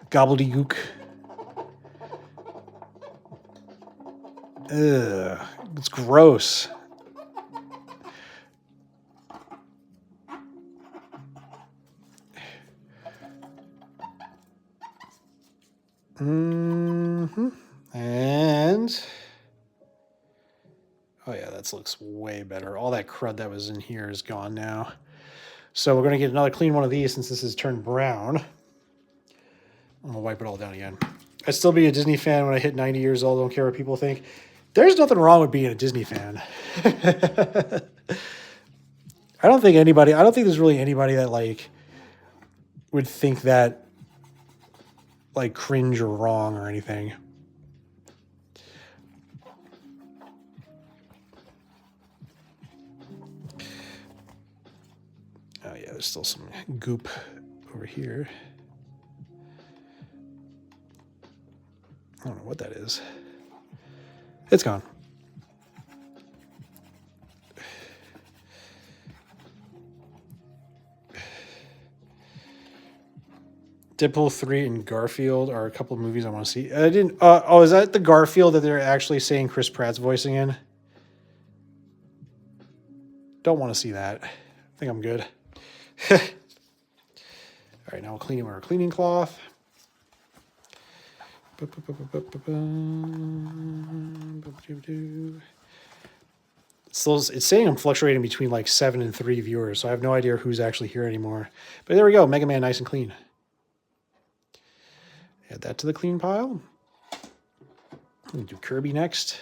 Gobbledygook. Ugh, it's gross. And oh yeah, that looks way better. All that crud that was in here is gone now. So we're gonna get another clean one of these since this has turned brown. I'm gonna wipe it all down again. I'd still be a Disney fan when I hit 90 years old. Don't care what people think. There's nothing wrong with being a Disney fan. I don't think there's really anybody that like would think that like cringe or wrong or anything. Oh yeah, there's still some goop over here. I don't know what that is. It's gone. Deadpool 3 and Garfield are a couple of movies I want to see. I didn't. Oh, is that the Garfield that they're actually saying Chris Pratt's voicing in? Don't want to see that. I think I'm good. All right, now we'll clean it with our cleaning cloth. So it's saying I'm fluctuating between like 7 and 3 viewers, so I have no idea who's actually here anymore. But there we go, Mega Man nice and clean. Add that to the clean pile. I'm gonna do Kirby next.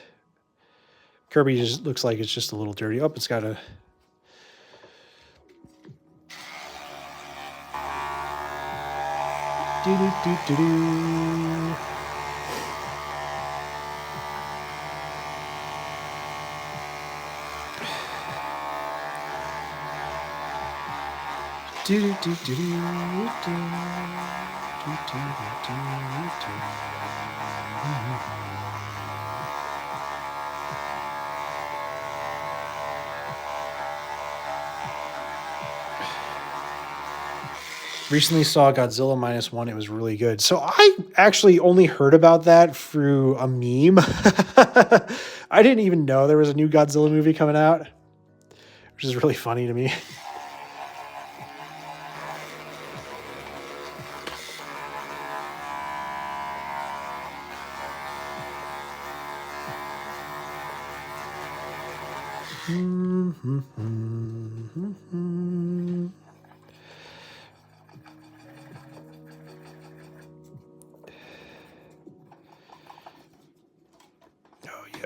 Kirby just looks like it's just a little dirty. Oh, it's got a... Do-do-do-do-do. Recently saw Godzilla -1. It was really good. So I actually only heard about that through a meme. I didn't even know there was a new Godzilla movie coming out, which is really funny to me.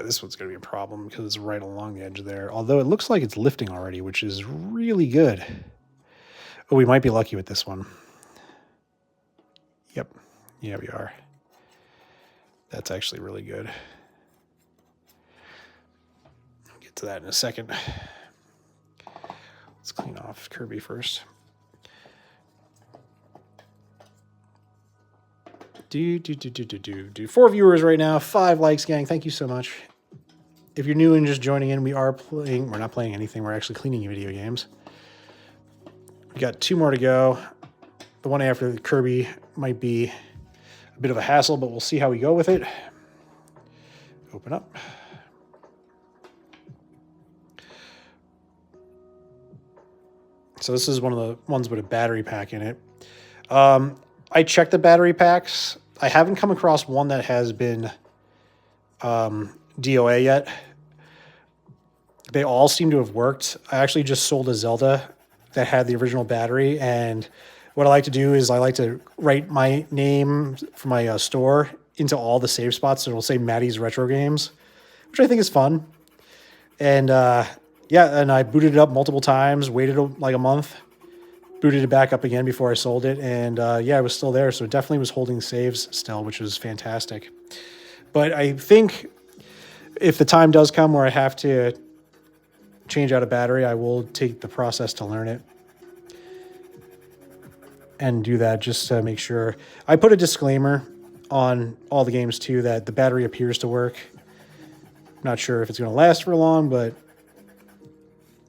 this one's going to be a problem because it's right along the edge there. Although it looks like it's lifting already, which is really good. Oh, we might be lucky with this one. Yep. Yeah, we are. That's actually really good. I'll get to that in a second. Let's clean off Kirby first. Do 4 viewers right now, 5 likes, gang. Thank you so much. If you're new and just joining in, we're not playing anything. We're actually cleaning video games. We got 2 more to go. The one after Kirby might be a bit of a hassle, but we'll see how we go with it. Open up. So this is one of the ones with a battery pack in it. I checked the battery packs. I haven't come across one that has been DOA yet. They all seem to have worked. I actually just sold a Zelda that had the original battery, and what I like to do is I like to write my name for my store into all the save spots. So it'll say Maddie's Retro Games, which I think is fun. And yeah, and I booted it up multiple times, waited like a month, booted it back up again before I sold it. And yeah, it was still there. So it definitely was holding saves still, which was fantastic. But I think if the time does come where I have to change out a battery, I will take the process to learn it and do that just to make sure. I put a disclaimer on all the games too that the battery appears to work. Not sure if it's going to last for long, but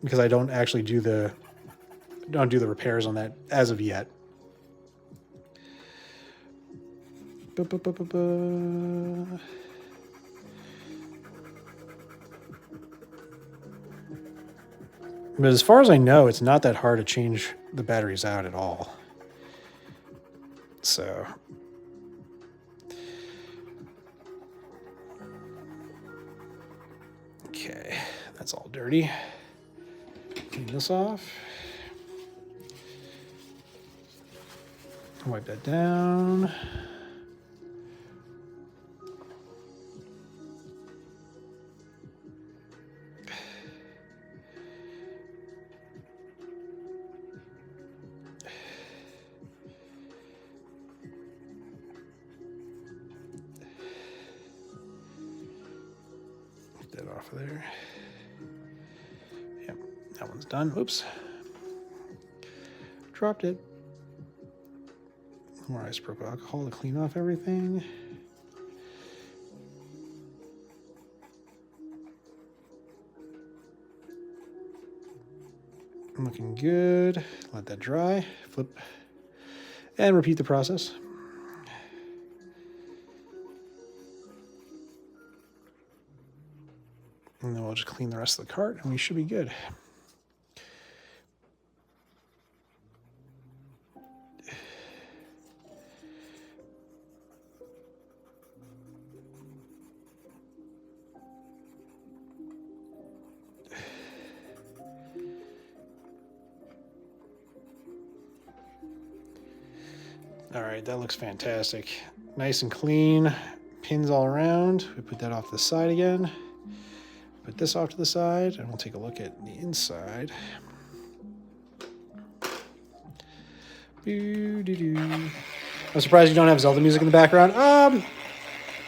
because I don't actually do the repairs on that as of yet. But as far as I know, it's not that hard to change the batteries out at all. So okay, that's all dirty. Clean this off. Wipe that down. Get that off of there. Yep, that one's done. Oops. Dropped it. More isopropyl alcohol to clean off everything. Looking good. Let that dry. Flip. And repeat the process. And then we'll just clean the rest of the cart and we should be good. All right, that looks fantastic. Nice and clean. Pins all around. We put that off to the side again. Put this off to the side, and we'll take a look at the inside. I'm surprised you don't have Zelda music in the background.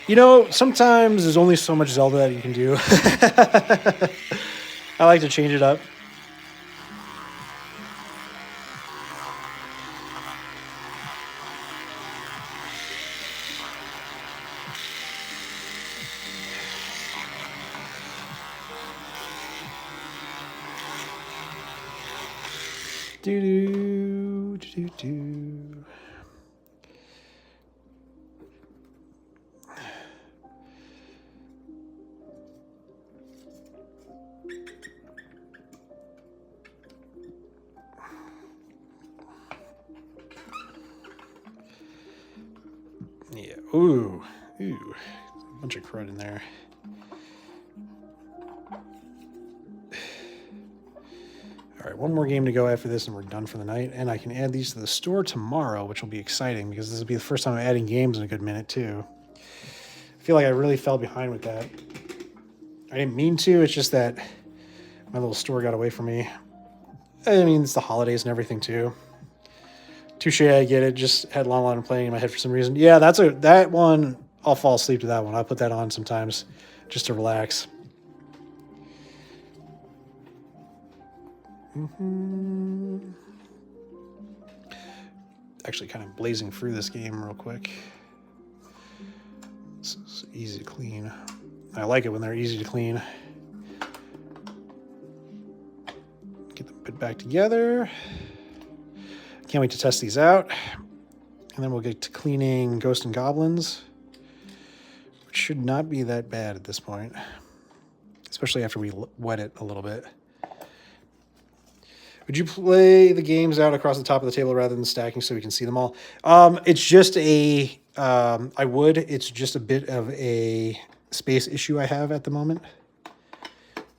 You know, sometimes there's only so much Zelda that you can do. I like to change it up. Yeah. Ooh. Ooh. A bunch of crud in there. All right, one more game to go after this and we're done for the night. And I can add these to the store tomorrow, which will be exciting because this will be the first time I'm adding games in a good minute too. I feel like I really fell behind with that. I didn't mean to. It's just that my little store got away from me. I mean, it's the holidays and everything too. Touche, I get it. Just had Long Line playing in my head for some reason. Yeah, that one. I'll fall asleep to that one. I'll put that on sometimes just to relax. Actually, kind of blazing through this game real quick. It's easy to clean. I like it when they're easy to clean. Get them put back together. Can't wait to test these out. And then we'll get to cleaning Ghosts and Goblins, which should not be that bad at this point, especially after we wet it a little bit. Would you play the games out across the top of the table rather than stacking so we can see them all? It's just I would. It's just a bit of a space issue I have at the moment.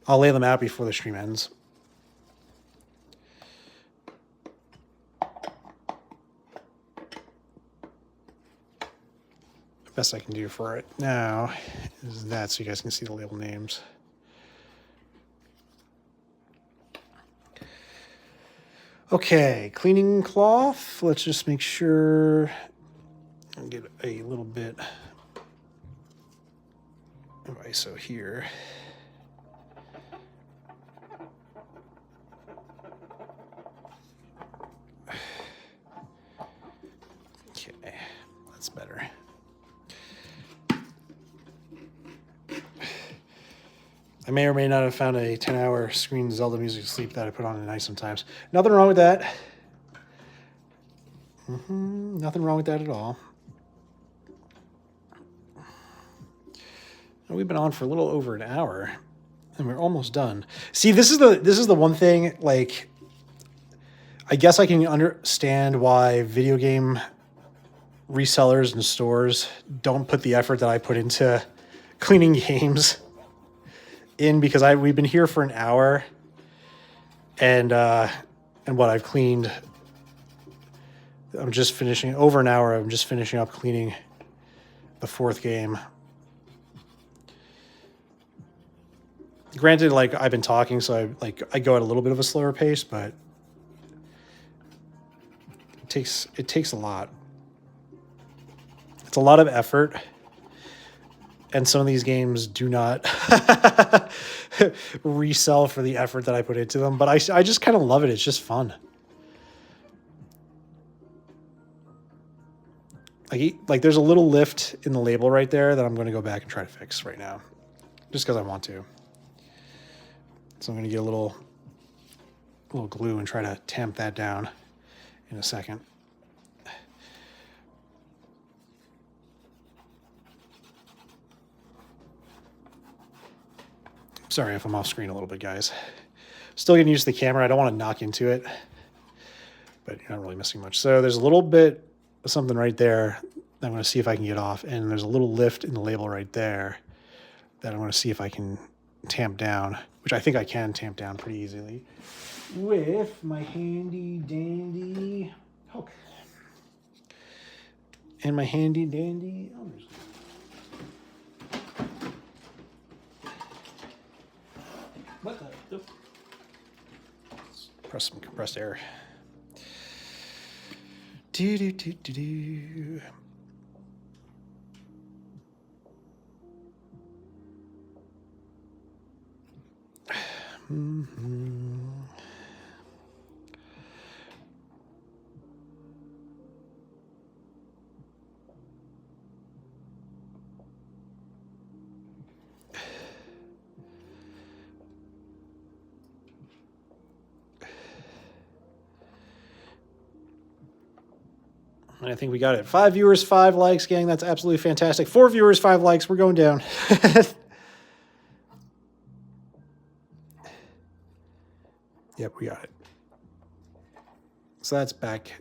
I'll lay them out before the stream ends. The best I can do for it now is that so you guys can see the label names. Okay, cleaning cloth. Let's just make sure and get a little bit of ISO here. Okay, that's better. I may or may not have found a 10-hour screen Zelda music to sleep that I put on at night sometimes. Nothing wrong with that. Nothing wrong with that at all. We've been on for a little over an hour, and we're almost done. See, this is the one thing. Like, I guess I can understand why video game resellers and stores don't put the effort that I put into cleaning games in, because we've been here for an hour, and what I've cleaned, I'm just finishing over an hour. I'm just finishing up cleaning the fourth game. Granted, like, I've been talking, so I go at a little bit of a slower pace, but it takes a lot. It's a lot of effort. And some of these games do not resell for the effort that I put into them. But I just kind of love it. It's just fun. Like there's a little lift in the label right there that I'm going to go back and try to fix right now. Just because I want to. So I'm going to get a little glue and try to tamp that down in a second. Sorry if I'm off screen a little bit, guys. Still getting used to the camera. I don't want to knock into it, but you're not really missing much. So there's a little bit of something right there that I'm going to see if I can get off. And there's a little lift in the label right there that I'm going to see if I can tamp down, which I think I can tamp down pretty easily with my handy dandy hook. And my handy dandy... Oh, what the? Let's press some compressed air. Do do do do do. And I think we got it. 5 viewers, 5 likes, gang. That's absolutely fantastic. 4 viewers, 5 likes. We're going down. Yep, we got it. So that's back.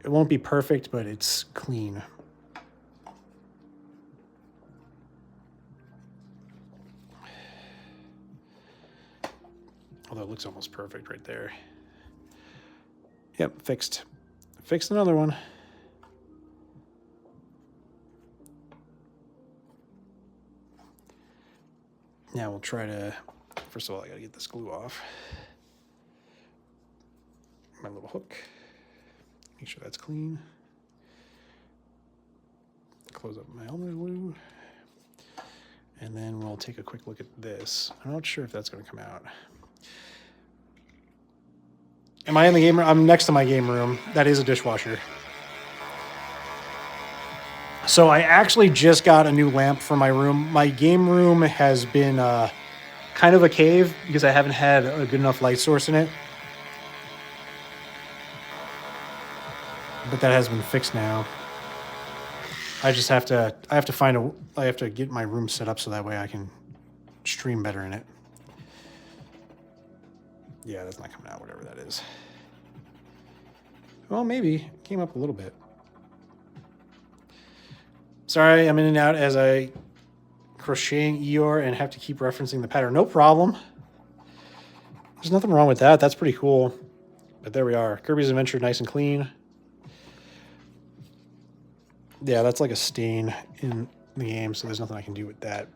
It won't be perfect, but it's clean. Although it looks almost perfect right there. Yep, fixed. Fixed another one. Now we'll try to, first of all, I gotta get this glue off. My little hook. Make sure that's clean. Close up my element glue. And then we'll take a quick look at this. I'm not sure if that's gonna come out. Am I in the game room? I'm next to my game room. That is a dishwasher. So I actually just got a new lamp for my room. My game room has been kind of a cave because I haven't had a good enough light source in it. But that has been fixed now. I have to get my room set up so that way I can stream better in it. Yeah, that's not coming out, whatever that is. Well, maybe. It came up a little bit. Sorry, I'm in and out as I crocheting Eeyore and have to keep referencing the pattern. No problem. There's nothing wrong with that. That's pretty cool. But there we are. Kirby's Adventure, nice and clean. Yeah, that's like a stain in the game, so there's nothing I can do with that.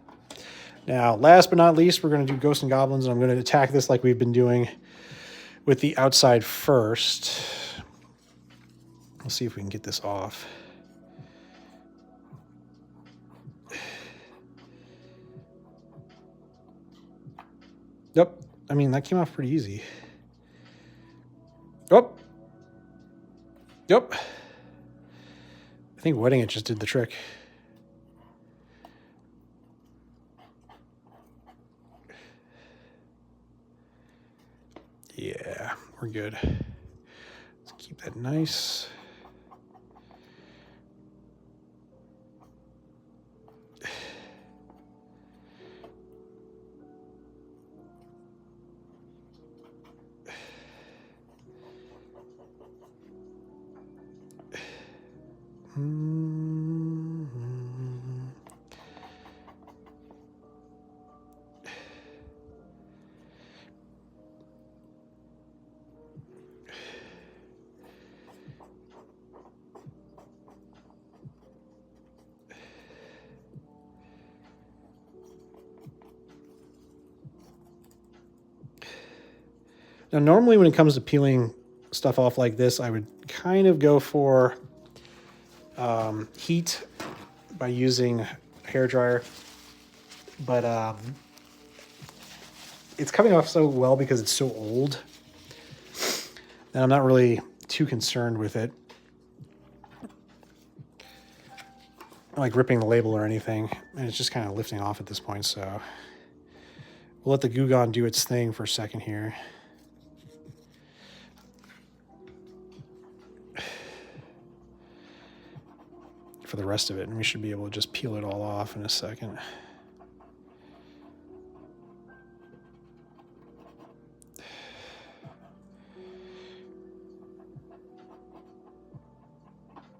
Now, last but not least, we're going to do Ghosts and Goblins, and I'm going to attack this like we've been doing with the outside first. We'll see if we can get this off. Yep. I mean, that came off pretty easy. Oh. Yep. I think wetting it just did the trick. Yeah, we're good. Let's keep that nice. Now, normally when it comes to peeling stuff off like this, I would kind of go for heat by using a hairdryer. But it's coming off so well because it's so old that I'm not really too concerned with it. Like ripping the label or anything. And it's just kind of lifting off at this point, so we'll let the Goo Gone do its thing for a second here. For the rest of it, and we should be able to just peel it all off in a second.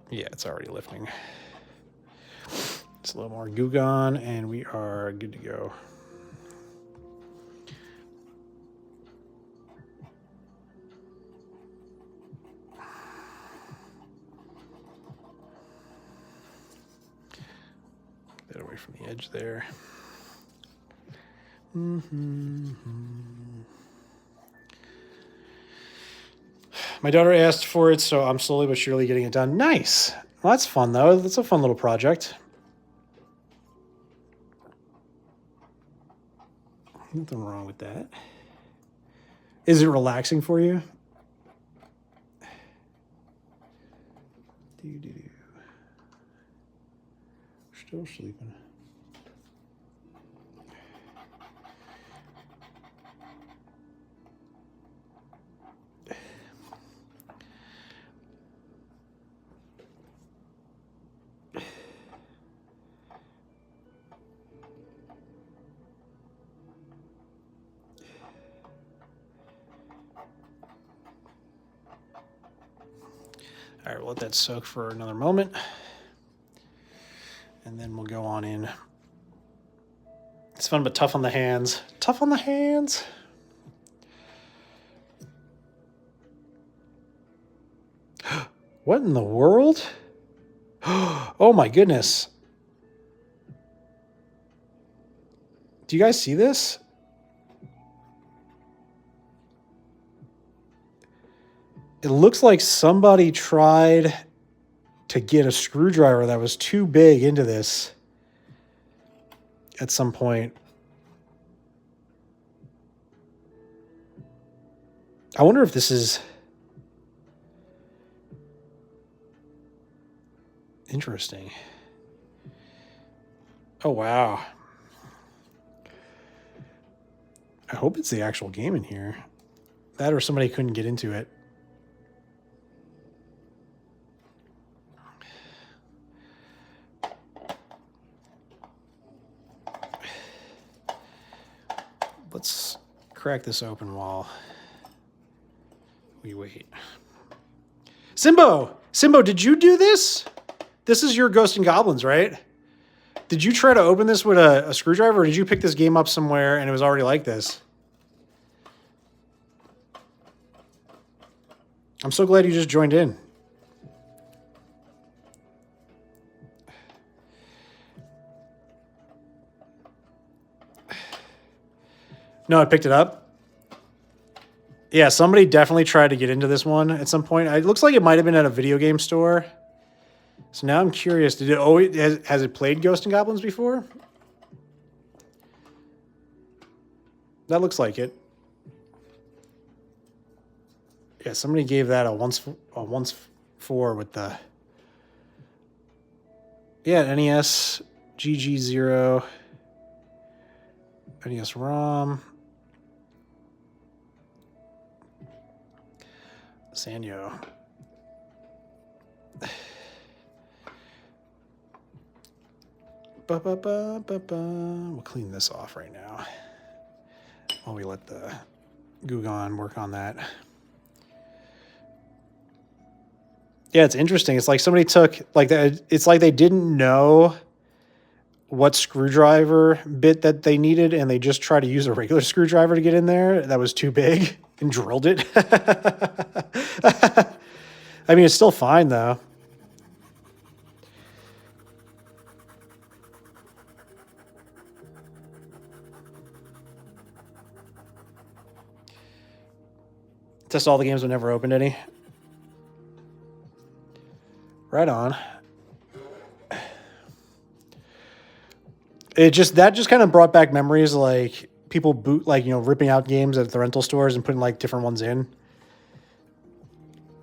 Yeah, it's already lifting. It's a little more Goo Gone, and we are good to go. Get away from the edge there. My daughter asked for it, so I'm slowly but surely getting it done. Nice. Well, that's fun, though. That's a fun little project. Nothing wrong with that. Is it relaxing for you? Still sleeping. All right, we'll let that soak for another moment. And then we'll go on in. It's fun, but tough on the hands. Tough on the hands. What in the world? Oh my goodness. Do you guys see this? It looks like somebody tried to get a screwdriver that was too big into this at some point. I wonder if this is interesting. Oh, wow. I hope it's the actual game in here. That or somebody couldn't get into it. Let's crack this open while we wait. Simbo! Simbo, did you do this? This is your Ghosts and Goblins, right? Did you try to open this with a screwdriver, or did you pick this game up somewhere and it was already like this? I'm so glad you just joined in. No, I picked it up. Yeah, somebody definitely tried to get into this one at some point. It looks like it might have been at a video game store. So now I'm curious, did it always has it played Ghosts and Goblins before? That looks like it. Yeah, somebody gave that a once for with the NES GG0 NES ROM. Sanyo. We'll clean this off right now while we let the Gugon work on that. Yeah, it's interesting. It's like somebody took like that. It's like they didn't know what screwdriver bit that they needed, and they just tried to use a regular screwdriver to get in there that was too big and drilled it. I mean, it's still fine though. Test all the games but never opened any. Right on. That just kind of brought back memories, like people ripping out games at the rental stores and putting like different ones in.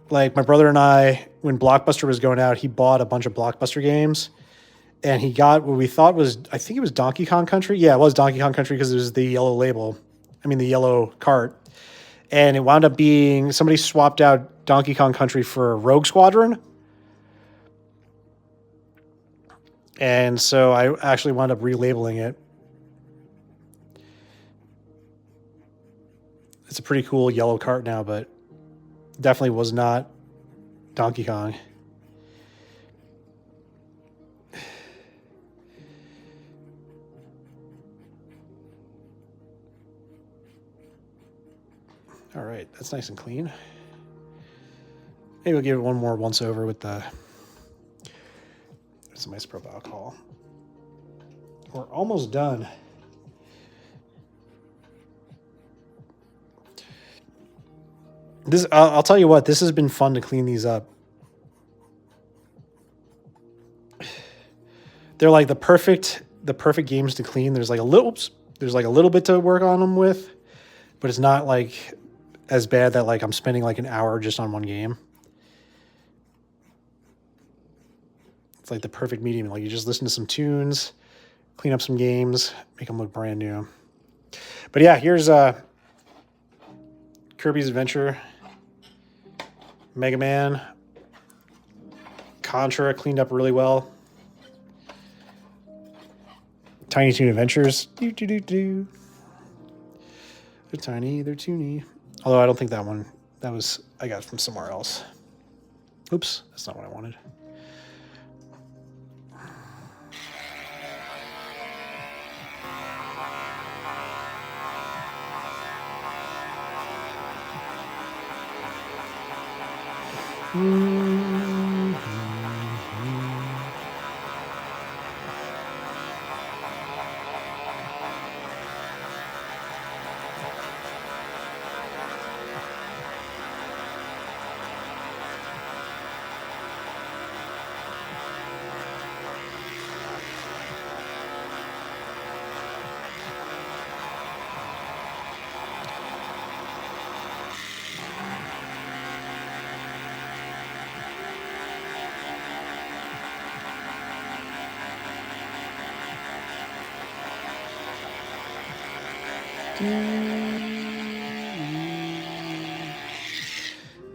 Like my brother and I, when Blockbuster was going out, he bought a bunch of Blockbuster games, and he got what we thought was, I think it was Donkey Kong Country. Yeah, it was Donkey Kong Country because it was the yellow label. I mean, the yellow cart. And it wound up being, somebody swapped out Donkey Kong Country for Rogue Squadron. And so I actually wound up relabeling it. It's a pretty cool yellow cart now, but definitely was not Donkey Kong. All right, that's nice and clean. Maybe we'll give it one more once over with the some isopropyl alcohol. We're almost done. This, I'll tell you what, this has been fun to clean these up. They're like the perfect games to clean. There's like a little bit to work on them with, but it's not like as bad that like I'm spending like an hour just on one game. It's like the perfect medium. Like you just listen to some tunes, clean up some games, make them look brand new. But yeah, here's Kirby's Adventure, Mega Man, Contra cleaned up really well. Tiny Toon Adventures. They're tiny, they're toony. Although I don't think that one, I got it from somewhere else. Oops, that's not what I wanted.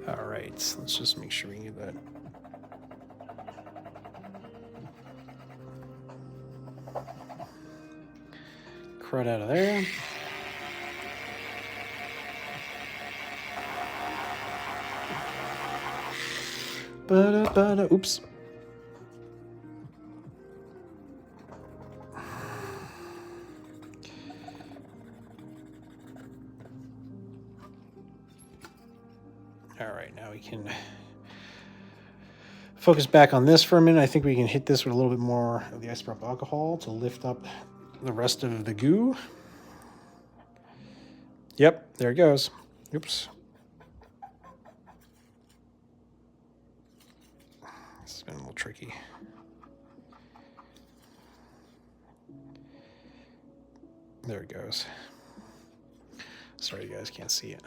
All right, let's just make sure we get that. Crud out of there. Oops. All right, now we can focus back on this for a minute. I think we can hit this with a little bit more of the isopropyl alcohol to lift up the rest of the goo. Yep, there it goes. Oops. This has been a little tricky. There it goes. Sorry, you guys can't see it.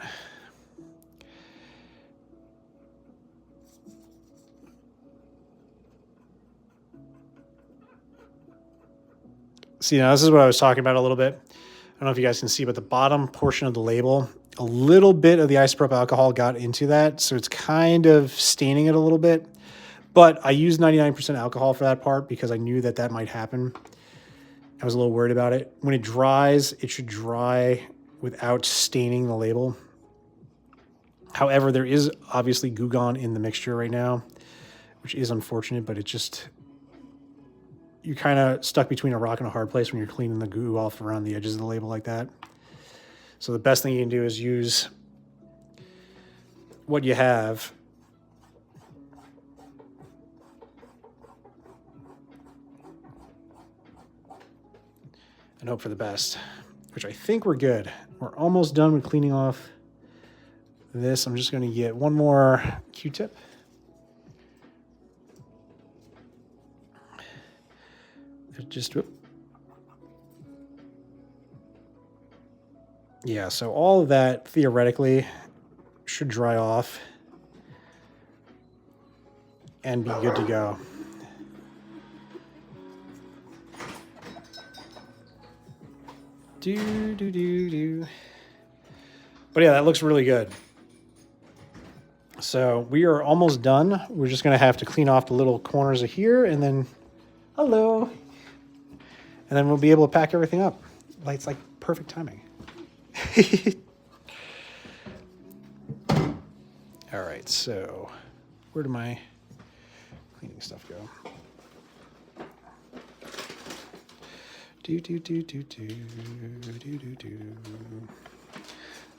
See, now this is what I was talking about a little bit. I don't know if you guys can see, but the bottom portion of the label, a little bit of the isopropyl alcohol got into that, so it's kind of staining it a little bit. But I used 99% alcohol for that part because I knew that that might happen. I was a little worried about it. When it dries, it should dry without staining the label. However, there is obviously goo gone in the mixture right now, which is unfortunate, but it just... You're kind of stuck between a rock and a hard place when you're cleaning the goo off around the edges of the label like that. So the best thing you can do is use what you have. And hope for the best, which I think we're good. We're almost done with cleaning off this. I'm just going to get one more Q-tip. Just, whoop. Yeah, so all of that theoretically should dry off and be good to go. But yeah, that looks really good. So we are almost done. We're just going to have to clean off the little corners of here and then, hello. And then we'll be able to pack everything up. Like, it's like perfect timing. All right, so where did my cleaning stuff go?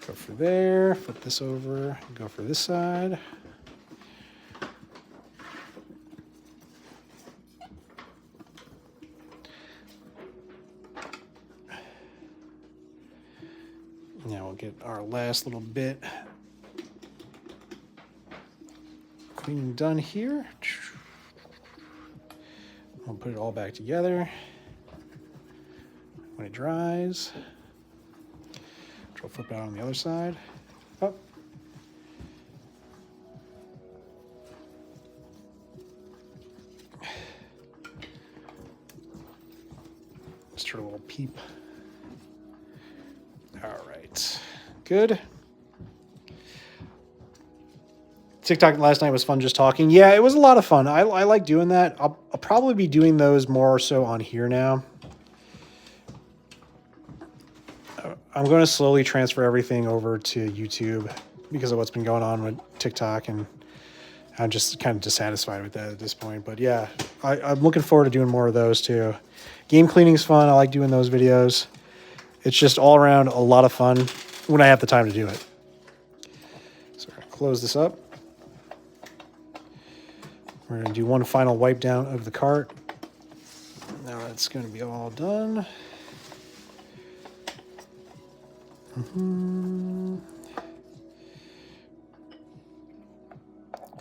Go for there, flip this over, go for this side. Now we'll get our last little bit cleaning done here. We'll put it all back together. When it dries, we'll flip it out on the other side. Oh. Just heard a little peep. All right, good. TikTok last night was fun just talking. Yeah, it was a lot of fun. I like doing that. I'll probably be doing those more so on here now. I'm going to slowly transfer everything over to YouTube because of what's been going on with TikTok, and I'm just kind of dissatisfied with that at this point. But yeah, I'm looking forward to doing more of those too. Game cleaning's fun. I like doing those videos. It's just all around a lot of fun when I have the time to do it. So close this up. We're going to do one final wipe down of the cart. Now that's going to be all done.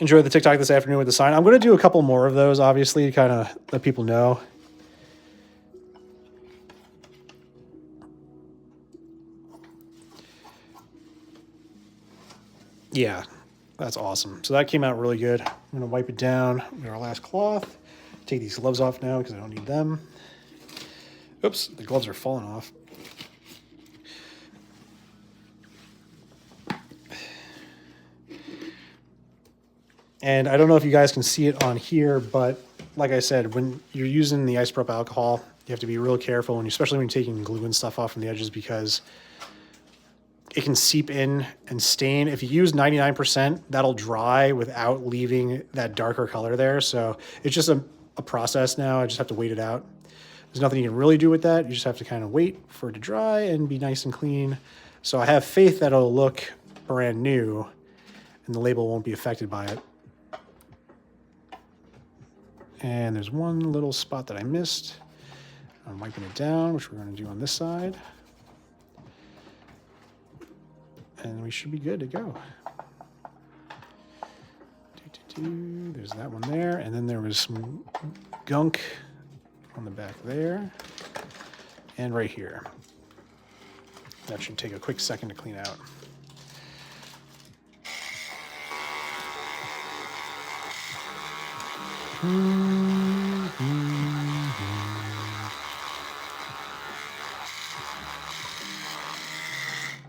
Enjoyed the TikTok this afternoon with the sign. I'm going to do a couple more of those, obviously, to kind of let people know. Yeah, that's awesome. So that came out really good. I'm going to wipe it down with our last cloth. Take these gloves off now because I don't need them. Oops, the gloves are falling off. And I don't know if you guys can see it on here, but like I said, when you're using the isopropyl alcohol, you have to be real careful, and especially when you're taking glue and stuff off from the edges, because it can seep in and stain. If you use 99%, that'll dry without leaving that darker color there. So it's just a process now. I just have to wait it out. There's nothing you can really do with that. You just have to kind of wait for it to dry and be nice and clean. So I have faith that it'll look brand new and the label won't be affected by it. And there's one little spot that I missed. I'm wiping it down, which we're going to do on this side. And we should be good to go. There's that one there. And then there was some gunk on the back there. And right here. That should take a quick second to clean out.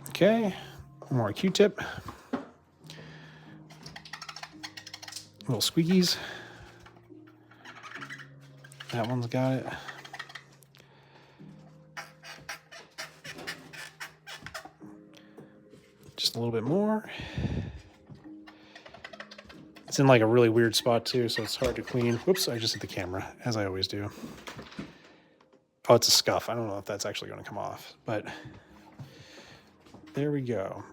Okay. More Q-tip. Little squeakies. That one's got it. Just a little bit more. It's in like a really weird spot too, so it's hard to clean. Whoops, I just hit the camera, as I always do. Oh, it's a scuff. I don't know if that's actually going to come off, but there we go.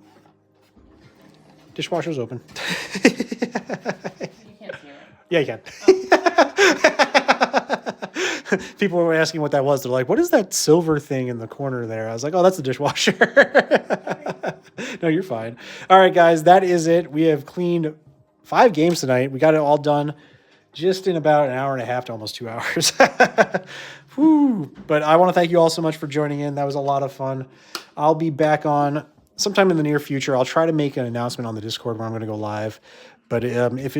Dishwasher's open. You can't see it. Yeah, you can. People were asking what that was. They're like, what is that silver thing in the corner there? I was like, oh, that's the dishwasher. No, you're fine. All right, guys, that is it. We have cleaned 5 games tonight. We got it all done just in about an hour and a half to almost 2 hours. Whew. But I want to thank you all so much for joining in. That was a lot of fun. I'll be back on sometime in the near future. I'll try to make an announcement on the Discord where I'm going to go live. But if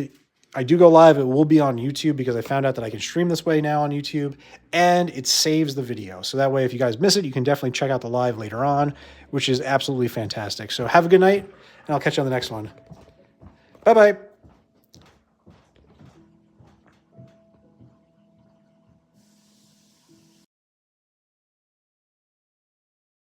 I do go live, it will be on YouTube, because I found out that I can stream this way now on YouTube, and it saves the video. So that way, if you guys miss it, you can definitely check out the live later on, which is absolutely fantastic. So have a good night, and I'll catch you on the next one. Bye-bye.